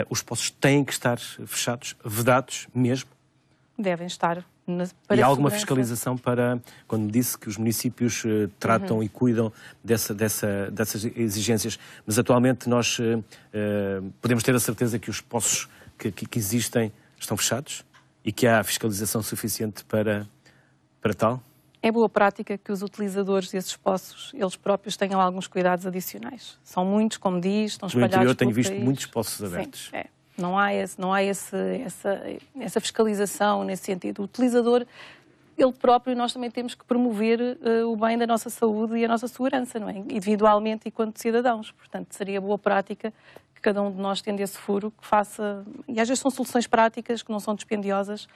S1: Os poços têm que estar fechados, vedados mesmo?
S2: Devem estar.
S1: E há alguma fiscalização para, quando me disse que os municípios tratam e cuidam dessas exigências, mas atualmente nós podemos ter a certeza que os poços que existem estão fechados e que há fiscalização suficiente para tal?
S2: É boa prática que os utilizadores desses poços, eles próprios, tenham alguns cuidados adicionais. São muitos, como diz, estão espalhados pelo país.
S1: No interior tenho visto muitos poços abertos.
S2: Sim, Não há essa fiscalização nesse sentido. O utilizador, ele próprio, nós também temos que promover o bem da nossa saúde e a nossa segurança, não é? Individualmente e quanto cidadãos. Portanto, seria boa prática que cada um de nós, tendo esse furo, que faça... E às vezes são soluções práticas, que não são dispendiosas,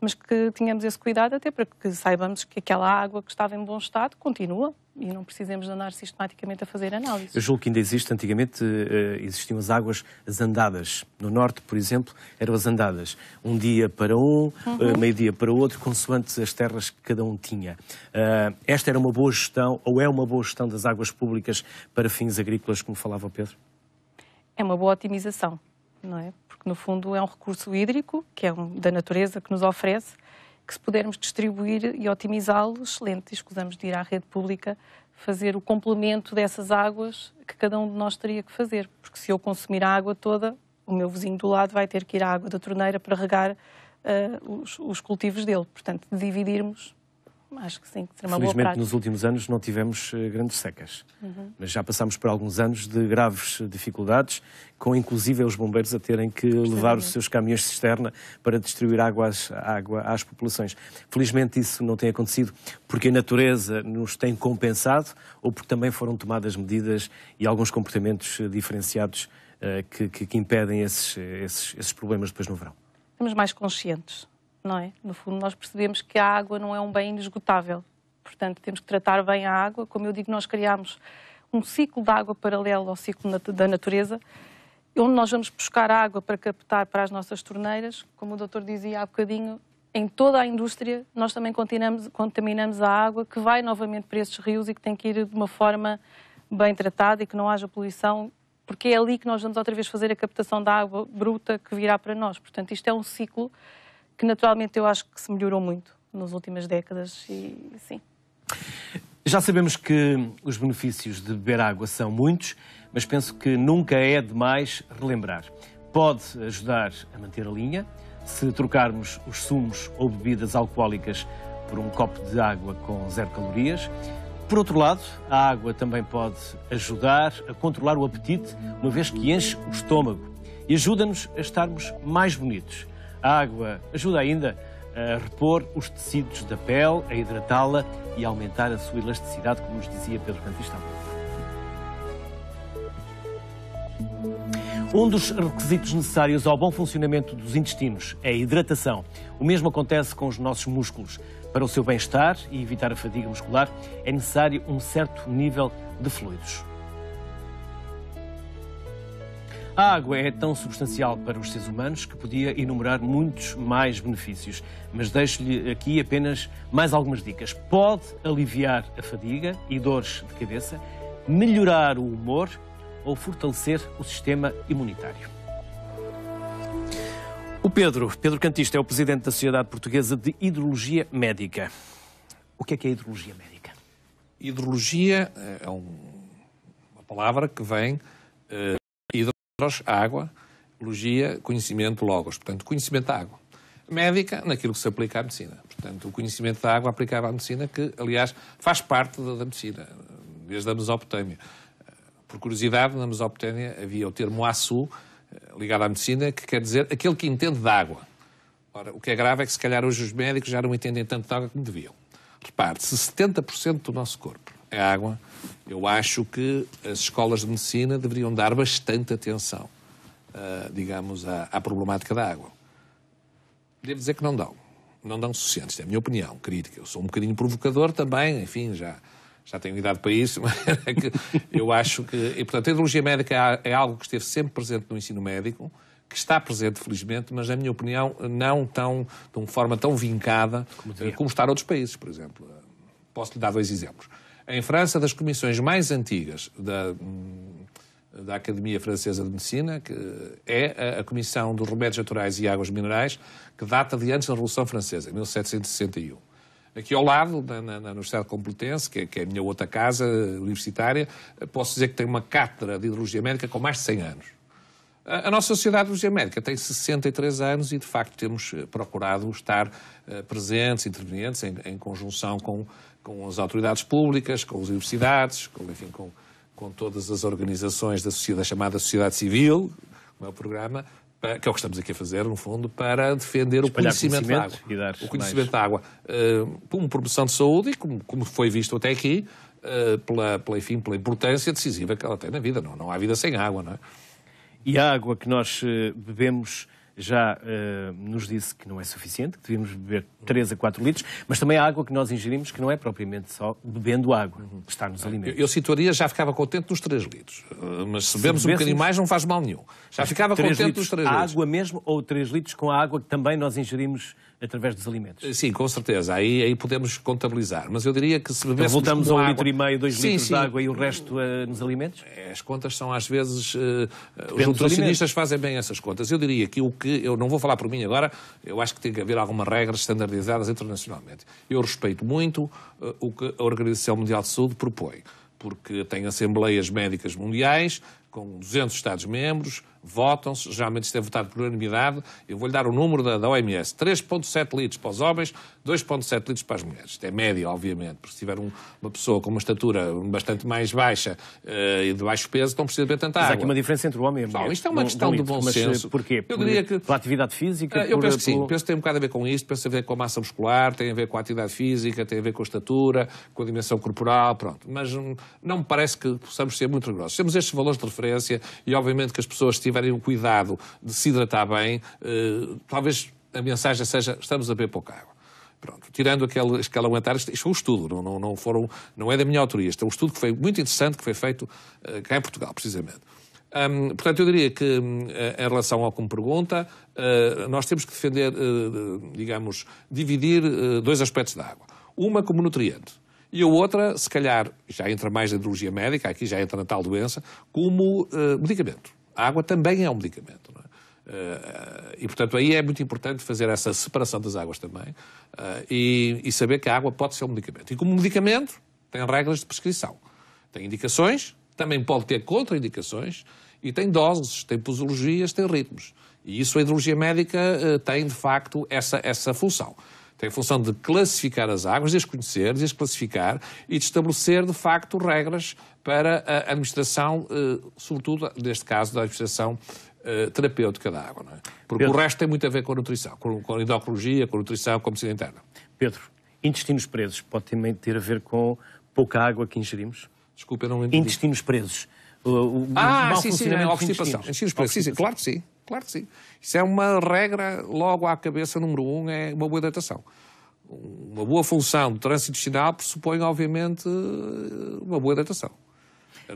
S2: mas que tenhamos esse cuidado até para que saibamos que aquela água que estava em bom estado continua e não precisemos de andar sistematicamente a fazer análises.
S1: Eu julgo que ainda existe. Antigamente existiam as águas zandadas. No norte, por exemplo, eram as zandadas. Um dia para meio-dia para o outro, consoante as terras que cada um tinha. Esta era uma boa gestão, ou é uma boa gestão das águas públicas para fins agrícolas, como falava o Pedro?
S2: É uma boa otimização, não é? Porque, no fundo, é um recurso hídrico, que é da natureza, que nos oferece, que se pudermos distribuir e otimizá-lo, excelente. E escusamos de ir à rede pública fazer o complemento dessas águas que cada um de nós teria que fazer. Porque se eu consumir a água toda, o meu vizinho do lado vai ter que ir à água da torneira para regar os cultivos dele. Portanto, dividirmos, acho que sim, que será uma boa prática.
S1: Felizmente, nos últimos anos não tivemos grandes secas, mas já passámos por alguns anos de graves dificuldades, com inclusive os bombeiros a terem que levar os seus caminhões de cisterna para distribuir água às populações. Felizmente isso não tem acontecido porque a natureza nos tem compensado ou porque também foram tomadas medidas e alguns comportamentos diferenciados que impedem esses problemas depois no verão.
S2: Estamos mais conscientes. Não é? No fundo, nós percebemos que a água não é um bem inesgotável. Portanto, temos que tratar bem a água. Como eu digo, nós criámos um ciclo de água paralelo ao ciclo da natureza, onde nós vamos buscar água para captar para as nossas torneiras. Como o doutor dizia há bocadinho, em toda a indústria nós também contaminamos a água que vai novamente para esses rios e que tem que ir de uma forma bem tratada e que não haja poluição, porque é ali que nós vamos outra vez fazer a captação da água bruta que virá para nós. Portanto, isto é um ciclo que naturalmente eu acho que se melhorou muito nas últimas décadas e sim.
S1: Já sabemos que os benefícios de beber água são muitos, mas penso que nunca é demais relembrar. Pode ajudar a manter a linha, se trocarmos os sumos ou bebidas alcoólicas por um copo de água com 0 calorias. Por outro lado, a água também pode ajudar a controlar o apetite, uma vez que enche o estômago e ajuda-nos a estarmos mais bonitos. A água ajuda ainda a repor os tecidos da pele, a hidratá-la e a aumentar a sua elasticidade, como nos dizia Pedro Cantista. Um dos requisitos necessários ao bom funcionamento dos intestinos é a hidratação. O mesmo acontece com os nossos músculos. Para o seu bem-estar e evitar a fadiga muscular, é necessário um certo nível de fluidos. A água é tão substancial para os seres humanos que podia enumerar muitos mais benefícios, mas deixo-lhe aqui apenas mais algumas dicas. Pode aliviar a fadiga e dores de cabeça, melhorar o humor ou fortalecer o sistema imunitário. O Pedro Cantista é o presidente da Sociedade Portuguesa de Hidrologia Médica. O que é a hidrologia médica?
S3: Hidrologia é uma palavra que vem hidros, água, logia, conhecimento, logos. Portanto, conhecimento da água. Médica, naquilo que se aplica à medicina. Portanto, o conhecimento da água aplicado à medicina, que, aliás, faz parte da medicina, desde a Mesopotâmia. Por curiosidade, na Mesopotâmia havia o termo Assu, ligado à medicina, que quer dizer aquele que entende de água. Ora, o que é grave é que, se calhar, hoje os médicos já não entendem tanto de água como deviam. Repare, se 70% do nosso corpo é água, eu acho que as escolas de medicina deveriam dar bastante atenção, digamos, à problemática da água. Devo dizer que não dão. Não dão suficientes. É a minha opinião crítica. Eu sou um bocadinho provocador também, enfim, já tenho idade para isso, mas é que eu acho que... E, portanto, a hidrologia médica é algo que esteve sempre presente no ensino médico, que está presente, felizmente, mas, na minha opinião, não de uma forma tão vincada como está noutros países, por exemplo. Posso-lhe dar 2 exemplos. Em França, das comissões mais antigas da Academia Francesa de Medicina, que é a Comissão dos Remédios Naturais e Águas Minerais, que data de antes da Revolução Francesa, em 1761. Aqui ao lado, na Universidade Complutense, que é a minha outra casa universitária, posso dizer que tem uma cátedra de hidrologia médica com mais de 100 anos. A nossa Sociedade de Hidrologia Médica tem 63 anos e, de facto, temos procurado estar presentes, intervenientes, em conjunção com as autoridades públicas, com as universidades, com todas as organizações da chamada sociedade civil, como é o programa, que é o que estamos aqui a fazer, no fundo, para defender o conhecimento da água. O conhecimento da água, como promoção de saúde e como foi visto até aqui, pela importância decisiva que ela tem na vida. Não há vida sem água, não é?
S1: E a água que nós bebemos já nos disse que não é suficiente, que devíamos beber 3 a 4 litros, mas também a água que nós ingerimos, que não é propriamente só bebendo água, que está nos alimentos.
S3: Eu situaria, já ficava contente nos 3 litros, mas se bebemos um bocadinho mais não faz mal nenhum. Já ficava contente nos 3 litros.
S1: Água mesmo ou 3 litros com a água que também nós ingerimos através dos alimentos?
S3: Sim, com certeza. Aí podemos contabilizar. Mas eu diria que se bebêssemos...
S1: Então voltamos a 1,5 litro, 2 litros de água e o resto nos alimentos?
S3: As contas são às vezes... os nutricionistas fazem bem essas contas. Eu diria que eu não vou falar por mim agora, eu acho que tem que haver algumas regras standardizadas internacionalmente. Eu respeito muito o que a Organização Mundial de Saúde propõe, porque tem assembleias médicas mundiais com 200 Estados-membros, votam-se, geralmente isto é votado por unanimidade. Eu vou-lhe dar o número da OMS, 3,7 litros para os homens, 2,7 litros para as mulheres. Isto é média, obviamente, porque se tiver uma pessoa com uma estatura bastante mais baixa e de baixo peso, não precisa beber tanta água.
S1: Mas há aqui uma diferença entre o homem e a mulher.
S3: Não, isto é uma questão de bom senso.
S1: Porquê?
S3: Eu diria que...
S1: Pela atividade física?
S3: Eu penso que sim. Penso que tem um bocado a ver com isto, penso a ver com a massa muscular, tem a ver com a atividade física, tem a ver com a estatura, com a dimensão corporal, pronto. Mas não me parece que possamos ser muito rigorosos. Temos estes valores de referência e, obviamente, que as pessoas tiverem o cuidado de se hidratar bem, talvez a mensagem seja: estamos a beber pouca água. Pronto. Tirando aquele escalamentar, isto foi um estudo, não é da minha autoria. Isto é um estudo que foi muito interessante, que foi feito cá em Portugal, precisamente. Portanto, eu diria que, em relação ao que me pergunta, nós temos que defender, digamos, dividir 2 aspectos da água. Uma como nutriente. E a outra, se calhar, já entra mais na hidrologia médica, aqui já entra na tal doença, como medicamento. A água também é um medicamento, não é? E, portanto, aí é muito importante fazer essa separação das águas também e saber que a água pode ser um medicamento. E como medicamento, tem regras de prescrição. Tem indicações, também pode ter contraindicações e tem doses, tem posologias, tem ritmos. E isso a hidrologia médica tem, de facto, essa função. Tem a função de classificar as águas, de as conhecer, de as classificar e de estabelecer, de facto, regras para a administração, sobretudo, neste caso, da administração terapêutica da água, não é? Porque
S1: Pedro,
S3: o resto tem muito a ver com a nutrição, com a endocrinologia, com a nutrição, com a medicina interna.
S1: Pedro, intestinos presos pode também ter a ver com pouca água que ingerimos?
S3: Desculpa, eu não entendi.
S1: Intestinos presos. O mau
S3: sim,
S1: funcionamento dos
S3: obstipação.
S1: intestinos.
S3: Sim, claro que sim. Claro que sim. Isso é uma regra, logo à cabeça, número 1, é uma boa hidratação. Uma boa função do trânsito intestinal pressupõe, obviamente, uma boa hidratação.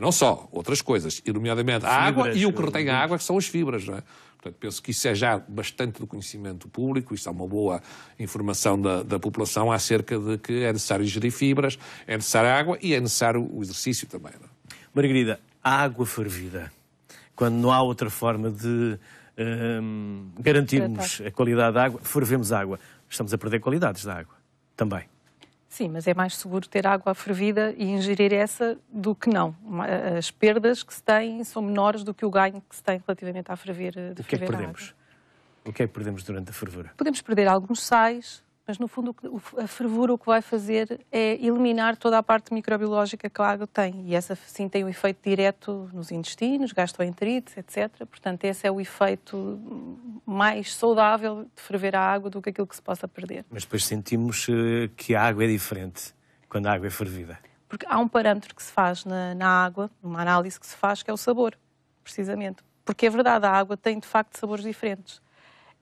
S3: Não só, outras coisas, e nomeadamente a água e o que retém a água, que são as fibras, não é? Portanto, penso que isso é já bastante do conhecimento público, isso é uma boa informação da população acerca de que é necessário ingerir fibras, é necessário água e é necessário o exercício também, não é?
S1: Margarida, a água fervida, quando não há outra forma de garantirmos a qualidade da água, fervemos água. Estamos a perder qualidades da água também.
S2: Sim, mas é mais seguro ter água fervida e ingerir essa do que não. As perdas que se têm são menores do que o ganho que se tem relativamente à ferver,
S1: O que é que perdemos? O que é que perdemos durante a fervura?
S2: Podemos perder alguns sais, mas no fundo a fervura o que vai fazer é eliminar toda a parte microbiológica que a água tem. E essa sim tem um efeito direto nos intestinos, gastroenterites, etc. Portanto, esse é o efeito mais saudável de ferver a água do que aquilo que se possa perder.
S1: Mas depois sentimos que a água é diferente quando a água é fervida.
S2: Porque há um parâmetro que se faz na água, uma análise que se faz, que é o sabor, precisamente. Porque é verdade, a água tem de facto sabores diferentes.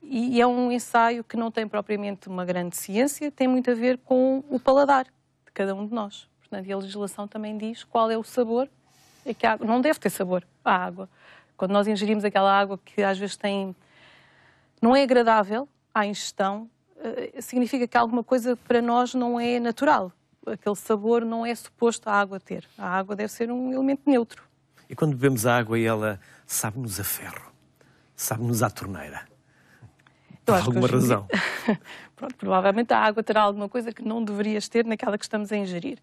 S2: E é um ensaio que não tem propriamente uma grande ciência, tem muito a ver com o paladar de cada um de nós. Portanto, e a legislação também diz qual é o sabor, e que a água não deve ter sabor, a água. Quando nós ingerimos aquela água que às vezes não é agradável à ingestão, significa que alguma coisa para nós não é natural. Aquele sabor não é suposto a água ter. A água deve ser um elemento neutro.
S1: E quando bebemos a água e ela sabe-nos a ferro, sabe-nos à torneira. Por alguma razão.
S2: Pronto, provavelmente a água terá alguma coisa que não deverias ter naquela que estamos a ingerir.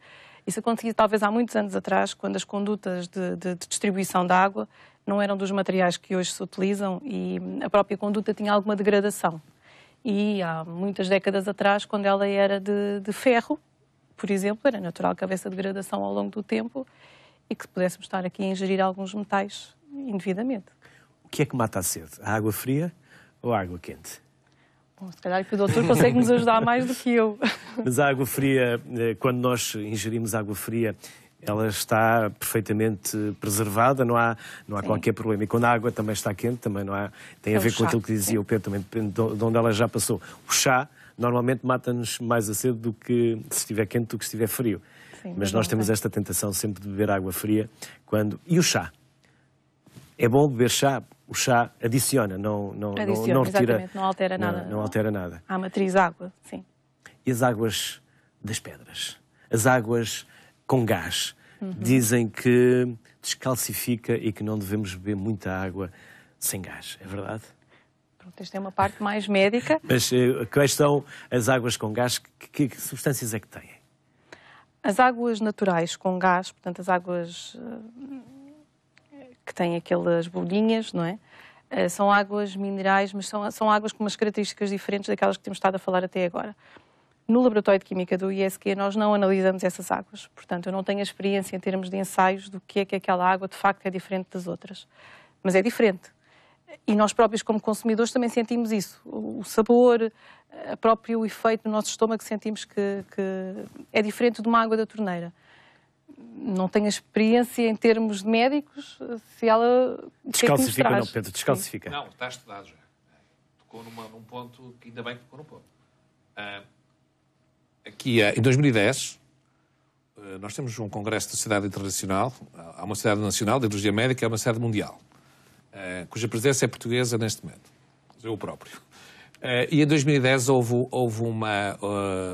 S2: Isso acontecia talvez há muitos anos atrás, quando as condutas de distribuição da água não eram dos materiais que hoje se utilizam e a própria conduta tinha alguma degradação. E há muitas décadas atrás, quando ela era de ferro, por exemplo, era natural que houvesse a degradação ao longo do tempo e que pudéssemos estar aqui a ingerir alguns metais indevidamente.
S1: O que é que mata a sede? A água fria ou a água quente?
S2: Bom, se calhar que o doutor consegue nos ajudar mais do que eu.
S1: Mas a água fria, quando nós ingerimos água fria, ela está perfeitamente preservada, não há qualquer problema. E quando a água também está quente, também não há. Tem a ver com aquilo que dizia o Pedro, também depende de onde ela já passou. O chá normalmente mata-nos mais a sede do que se estiver quente do que se estiver frio.
S2: Sim,
S1: mas nós temos esta tentação sempre de beber água fria quando. E o chá? É bom beber chá? O chá adiciona, não retira.
S2: Exatamente, não altera nada.
S1: Não altera nada.
S2: A matriz água, sim.
S1: E as águas das pedras? As águas com gás? Dizem que descalcifica e que não devemos beber muita água sem gás. É verdade?
S2: Pronto, esta é uma parte mais médica.
S1: Mas quais são as águas com gás? Que substâncias é que têm?
S2: As águas naturais com gás, portanto, as águas que têm aquelas bolinhas, não é? São águas minerais, mas são águas com umas características diferentes daquelas que temos estado a falar até agora. No laboratório de Química do ISQ nós não analisamos essas águas. Portanto, eu não tenho a experiência em termos de ensaios do que é aquela água de facto é diferente das outras. Mas é diferente. E nós próprios, como consumidores, também sentimos isso. O sabor, o próprio efeito no nosso estômago, sentimos que é diferente de uma água da torneira. Não tenho a experiência em termos de médicos, se ela...
S1: Descalcifica ou não, Pedro? Descalcifica.
S3: Não, está estudado já. Tocou num ponto que ainda bem que tocou num ponto. Aqui, em 2010, nós temos um congresso da Sociedade Internacional, há uma Sociedade Nacional de Hidrologia Médica e há uma Sociedade Mundial, cuja presidência é portuguesa neste momento, eu próprio. E em 2010 houve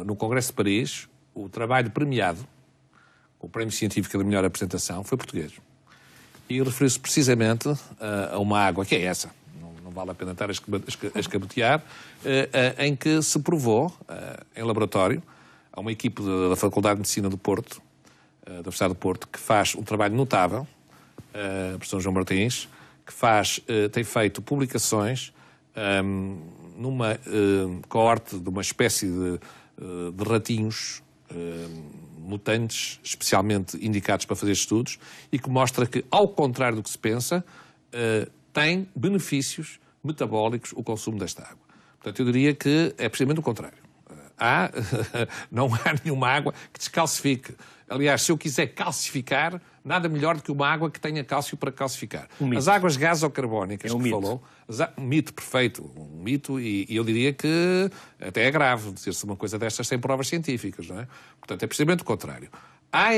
S3: no Congresso de Paris, o trabalho premiado, o Prémio Científico da melhor apresentação, foi português. E referiu-se precisamente a uma água, que é essa, não vale a pena estar a escabotear, em que se provou, em laboratório, há uma equipe da Faculdade de Medicina do Porto, da Universidade do Porto, que faz um trabalho notável, a professor João Martins, que tem feito publicações numa coorte de uma espécie de ratinhos mutantes, especialmente indicados para fazer estudos, e que mostra que, ao contrário do que se pensa, tem benefícios metabólicos o consumo desta água. Portanto, eu diria que é precisamente o contrário. Não há nenhuma água que descalcifique. Aliás, se eu quiser calcificar, nada melhor do que uma água que tenha cálcio para calcificar. As águas gasocarbónicas que falou, um mito perfeito, um mito, e eu diria que até é grave dizer-se uma coisa destas sem provas científicas, não é? Portanto, é precisamente o contrário. Há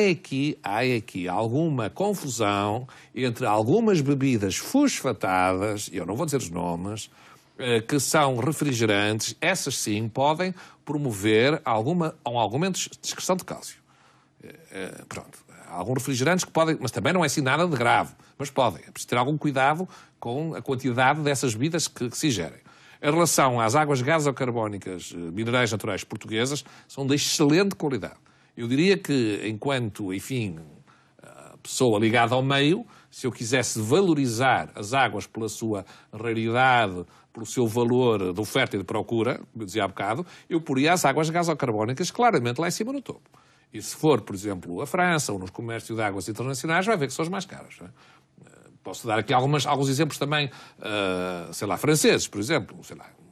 S3: aqui alguma confusão entre algumas bebidas fosfatadas, eu não vou dizer os nomes, que são refrigerantes, essas sim podem promover um aumento de excreção de cálcio. Pronto. Há alguns refrigerantes que podem, mas também não é assim nada de grave, mas podem. É preciso ter algum cuidado com a quantidade dessas bebidas que se ingerem. Em relação às águas gasocarbónicas minerais naturais portuguesas, são de excelente qualidade. Eu diria que, enquanto, enfim, pessoa ligada ao meio, se eu quisesse valorizar as águas pela sua raridade, pelo seu valor de oferta e de procura, como eu dizia há bocado, eu poria as águas gasocarbónicas claramente lá em cima no topo. E se for, por exemplo, a França ou nos comércios de águas internacionais, vai ver que são as mais caras. Não é? Posso dar aqui alguns exemplos também, franceses, por exemplo,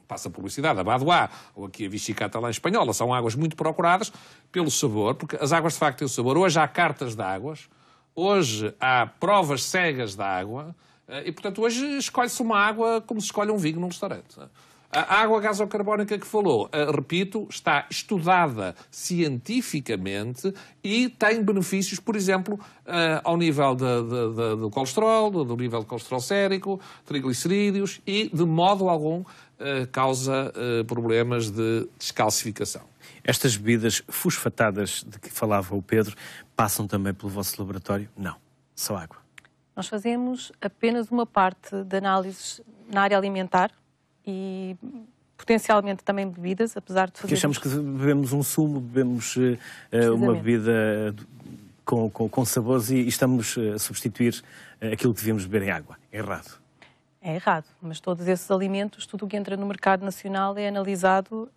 S3: passa a publicidade, a Badois, ou aqui a Vichy Catalã espanhola, são águas muito procuradas pelo sabor, porque as águas de facto têm o sabor. Hoje há cartas de águas, hoje há provas cegas de água, e portanto hoje escolhe-se uma água como se escolhe um vinho num restaurante. A água gasocarbónica que falou, repito, está estudada cientificamente e tem benefícios, por exemplo, ao nível do colesterol, do nível de colesterol sérico, triglicerídeos e, de modo algum, causa problemas de descalcificação.
S1: Estas bebidas fosfatadas de que falava o Pedro passam também pelo vosso laboratório? Não, só água.
S2: Nós fazemos apenas uma parte de análises na área alimentar, e potencialmente também bebidas, apesar de fazer...
S1: Porque achamos que bebemos um sumo, bebemos uma bebida com sabores e estamos a substituir aquilo que devíamos beber em água. É errado.
S2: É errado, mas todos esses alimentos, tudo o que entra no mercado nacional é analisado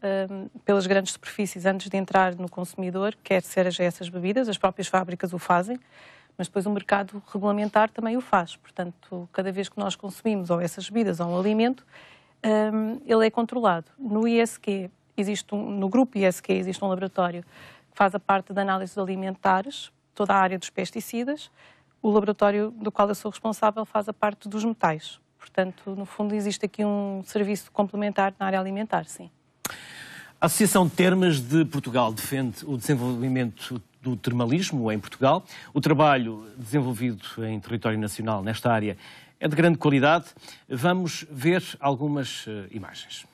S2: pelas grandes superfícies antes de entrar no consumidor, quer seja essas bebidas, as próprias fábricas o fazem, mas depois o mercado regulamentar também o faz. Portanto, cada vez que nós consumimos ou essas bebidas ou um alimento, ele é controlado. No ISQ, no grupo ISQ existe um laboratório que faz a parte de análises alimentares, toda a área dos pesticidas. O laboratório do qual eu sou responsável faz a parte dos metais. Portanto, no fundo, existe aqui um serviço complementar na área alimentar, sim.
S1: A Associação de Termas de Portugal defende o desenvolvimento do termalismo em Portugal. O trabalho desenvolvido em território nacional nesta área é de grande qualidade. Vamos ver algumas imagens.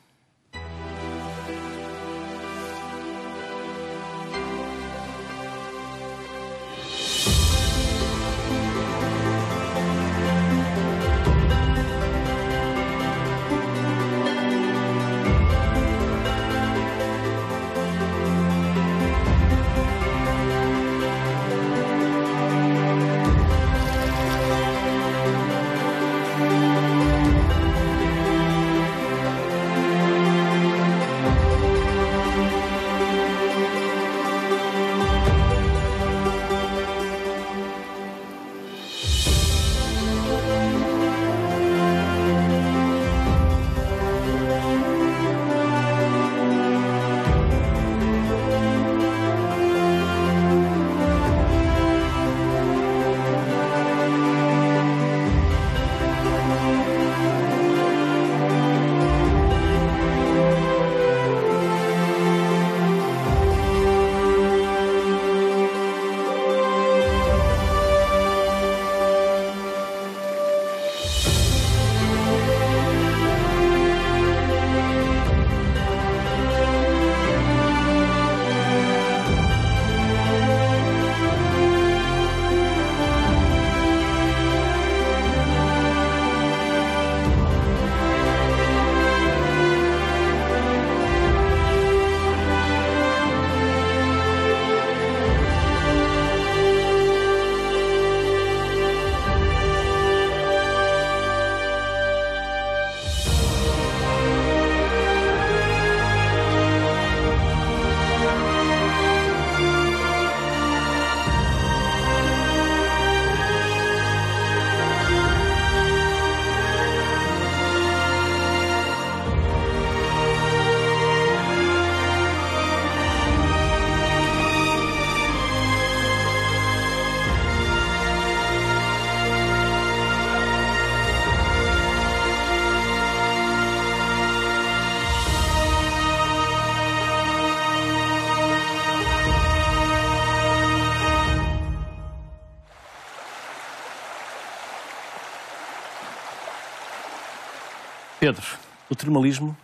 S1: Pedro, o termalismo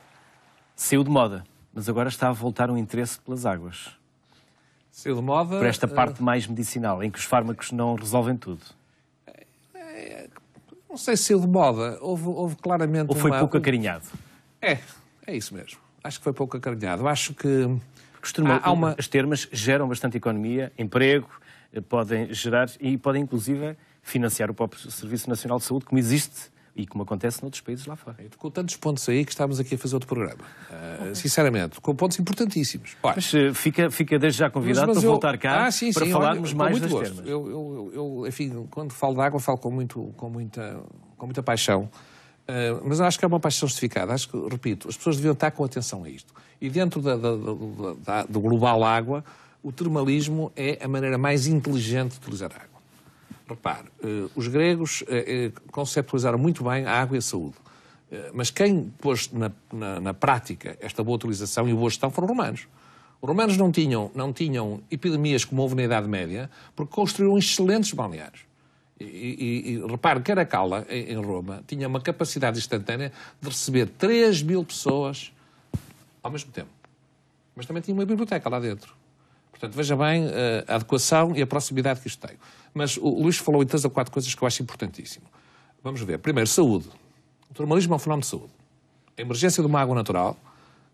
S1: saiu de moda, mas agora está a voltar um interesse pelas águas.
S3: Saiu de moda...
S1: Por esta parte mais medicinal, em que os fármacos não resolvem tudo.
S3: Não sei se saiu de moda. Houve claramente...
S1: Ou foi pouco acarinhado?
S3: É isso mesmo. Acho que foi pouco acarinhado. Acho que...
S1: As termas geram bastante economia, emprego, podem gerar e podem, inclusive, financiar o próprio Serviço Nacional de Saúde, como existe e como acontece noutros países lá fora.
S3: Com tantos pontos aí que estamos aqui a fazer outro programa. Sinceramente, com pontos importantíssimos. Olha,
S1: mas fica desde já convidado para voltar cá para falarmos mais das termas.
S3: Eu, enfim, quando falo de água, falo com muita paixão. Mas acho que é uma paixão justificada. Acho que, repito, as pessoas deviam estar com atenção a isto. E dentro do global água, o termalismo é a maneira mais inteligente de utilizar a água. Repare, os gregos conceptualizaram muito bem a água e a saúde. Mas quem pôs na prática esta boa utilização e boa gestão foram os romanos. Os romanos não tinham epidemias como houve na Idade Média, porque construíram excelentes balneários. E repare, Caracalla, em Roma, tinha uma capacidade instantânea de receber 3.000 pessoas ao mesmo tempo. Mas também tinha uma biblioteca lá dentro. Portanto, veja bem a adequação e a proximidade que isto tem. Mas o Luís falou em 3 ou 4 coisas que eu acho importantíssimo. Vamos ver. Primeiro, saúde. O termalismo é um fenómeno de saúde. A emergência de uma água natural,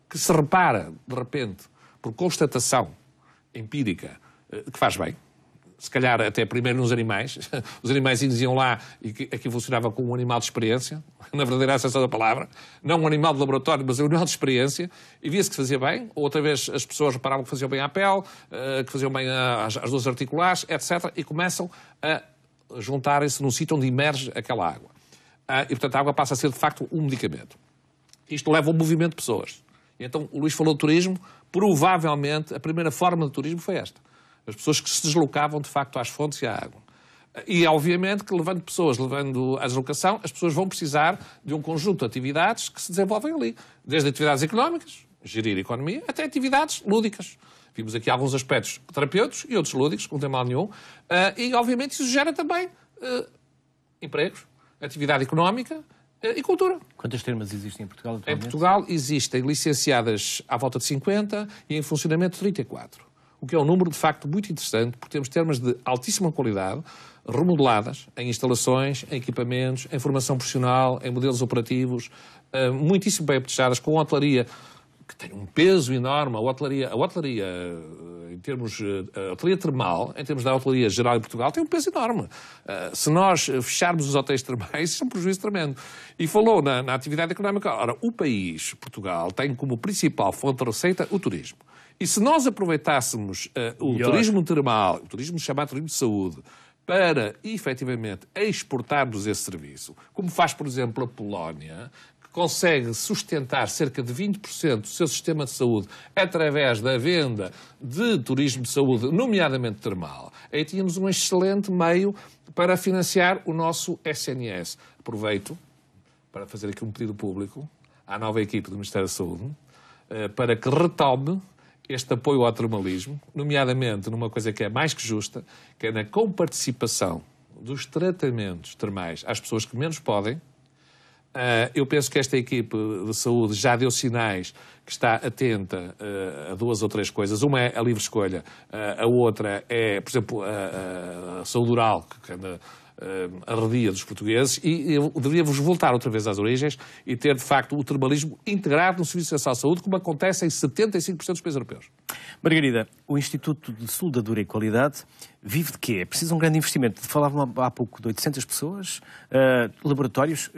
S3: que se repara, de repente, por constatação empírica, que faz bem. Se calhar até primeiro nos animais. Os animaizinhos iam lá e aqui funcionava como um animal de experiência, na verdadeira acessão da palavra. Não um animal de laboratório, mas um animal de experiência. E via-se que fazia bem. Outra vez as pessoas reparavam que faziam bem à pele, que faziam bem às duas articulares, etc. E começam a juntarem-se num sítio onde emerge aquela água. E, portanto, a água passa a ser, de facto, um medicamento. Isto leva ao movimento de pessoas. E então, o Luís falou de turismo. Provavelmente, a primeira forma de turismo foi esta. As pessoas que se deslocavam, de facto, às fontes e à água. E, obviamente, que levando pessoas, levando a deslocação, as pessoas vão precisar de um conjunto de atividades que se desenvolvem ali. Desde atividades económicas, gerir a economia, até atividades lúdicas. Vimos aqui alguns aspectos terapêuticos e outros lúdicos, que não tem mal nenhum. E, obviamente, isso gera também empregos, atividade económica e cultura.
S1: Quantas termas existem em Portugal atualmente?
S3: Em Portugal existem licenciadas à volta de 50 e em funcionamento 34. O que é um número, de facto, muito interessante, porque temos termas de altíssima qualidade, remodeladas em instalações, em equipamentos, em formação profissional, em modelos operativos, muitíssimo bem apetejadas, com hotelaria que tem um peso enorme. A hotelaria em termos a hotelaria termal, em termos da hotelaria geral em Portugal, tem um peso enorme. Se nós fecharmos os hotéis termais, isso é um prejuízo tremendo. E falou na atividade económica. Ora, o país, Portugal, tem como principal fonte de receita o turismo. E se nós aproveitássemos o turismo termal, o turismo chamado turismo de saúde, para, efetivamente, exportarmos esse serviço, como faz, por exemplo, a Polónia, que consegue sustentar cerca de 20% do seu sistema de saúde através da venda de turismo de saúde, nomeadamente termal, aí tínhamos um excelente meio para financiar o nosso SNS. Aproveito para fazer aqui um pedido público à nova equipe do Ministério da Saúde, para que retome este apoio ao termalismo, nomeadamente numa coisa que é mais que justa, que é na comparticipação dos tratamentos termais às pessoas que menos podem. Eu penso que esta equipe de saúde já deu sinais que está atenta a 2 ou 3 coisas. Uma é a livre escolha, a outra é, por exemplo, a saúde oral, que anda arredia dos portugueses, e eu deveria-vos voltar outra vez às origens e ter, de facto, o termalismo integrado no Serviço Nacional de Saúde, como acontece em 75% dos países europeus.
S1: Margarida, o Instituto de Soldadura e Qualidade vive de quê? Precisa um grande investimento. Falava há pouco de 800 pessoas, laboratórios.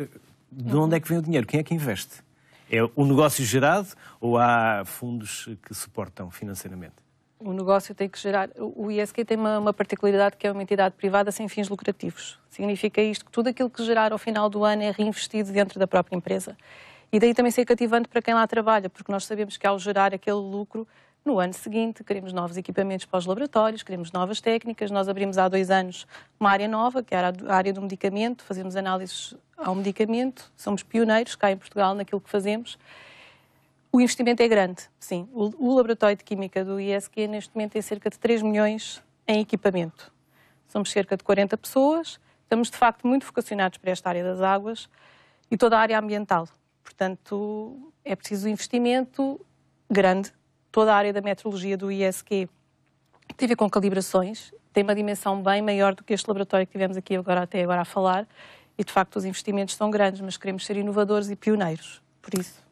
S1: De onde é que vem o dinheiro? Quem é que investe? É o negócio gerado ou há fundos que suportam financeiramente?
S2: O negócio tem que gerar... O ISQ tem uma particularidade que é uma entidade privada sem fins lucrativos. Significa isto que tudo aquilo que gerar ao final do ano é reinvestido dentro da própria empresa. E daí também ser cativante para quem lá trabalha, porque nós sabemos que ao gerar aquele lucro, no ano seguinte queremos novos equipamentos para os laboratórios, queremos novas técnicas. Nós abrimos há 2 anos uma área nova, que era a área do medicamento, fazemos análises ao medicamento, somos pioneiros cá em Portugal naquilo que fazemos. O investimento é grande, sim. O laboratório de química do ISQ neste momento tem cerca de 3 milhões em equipamento. Somos cerca de 40 pessoas, estamos de facto muito vocacionados para esta área das águas e toda a área ambiental. Portanto, é preciso investimento grande. Toda a área da metrologia do ISQ tem a ver com calibrações, tem uma dimensão bem maior do que este laboratório que tivemos aqui até agora a falar, e de facto os investimentos são grandes, mas queremos ser inovadores e pioneiros, por isso.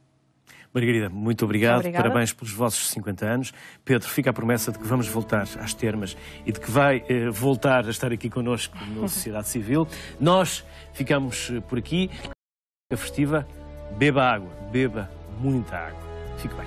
S1: Margarida, muito obrigado.
S2: Obrigada.
S1: Parabéns pelos vossos 50 anos. Pedro, fica a promessa de que vamos voltar às termas e de que vai voltar a estar aqui connosco na Sociedade Civil. Nós ficamos por aqui. A festiva, beba água, beba muita água. Fique bem.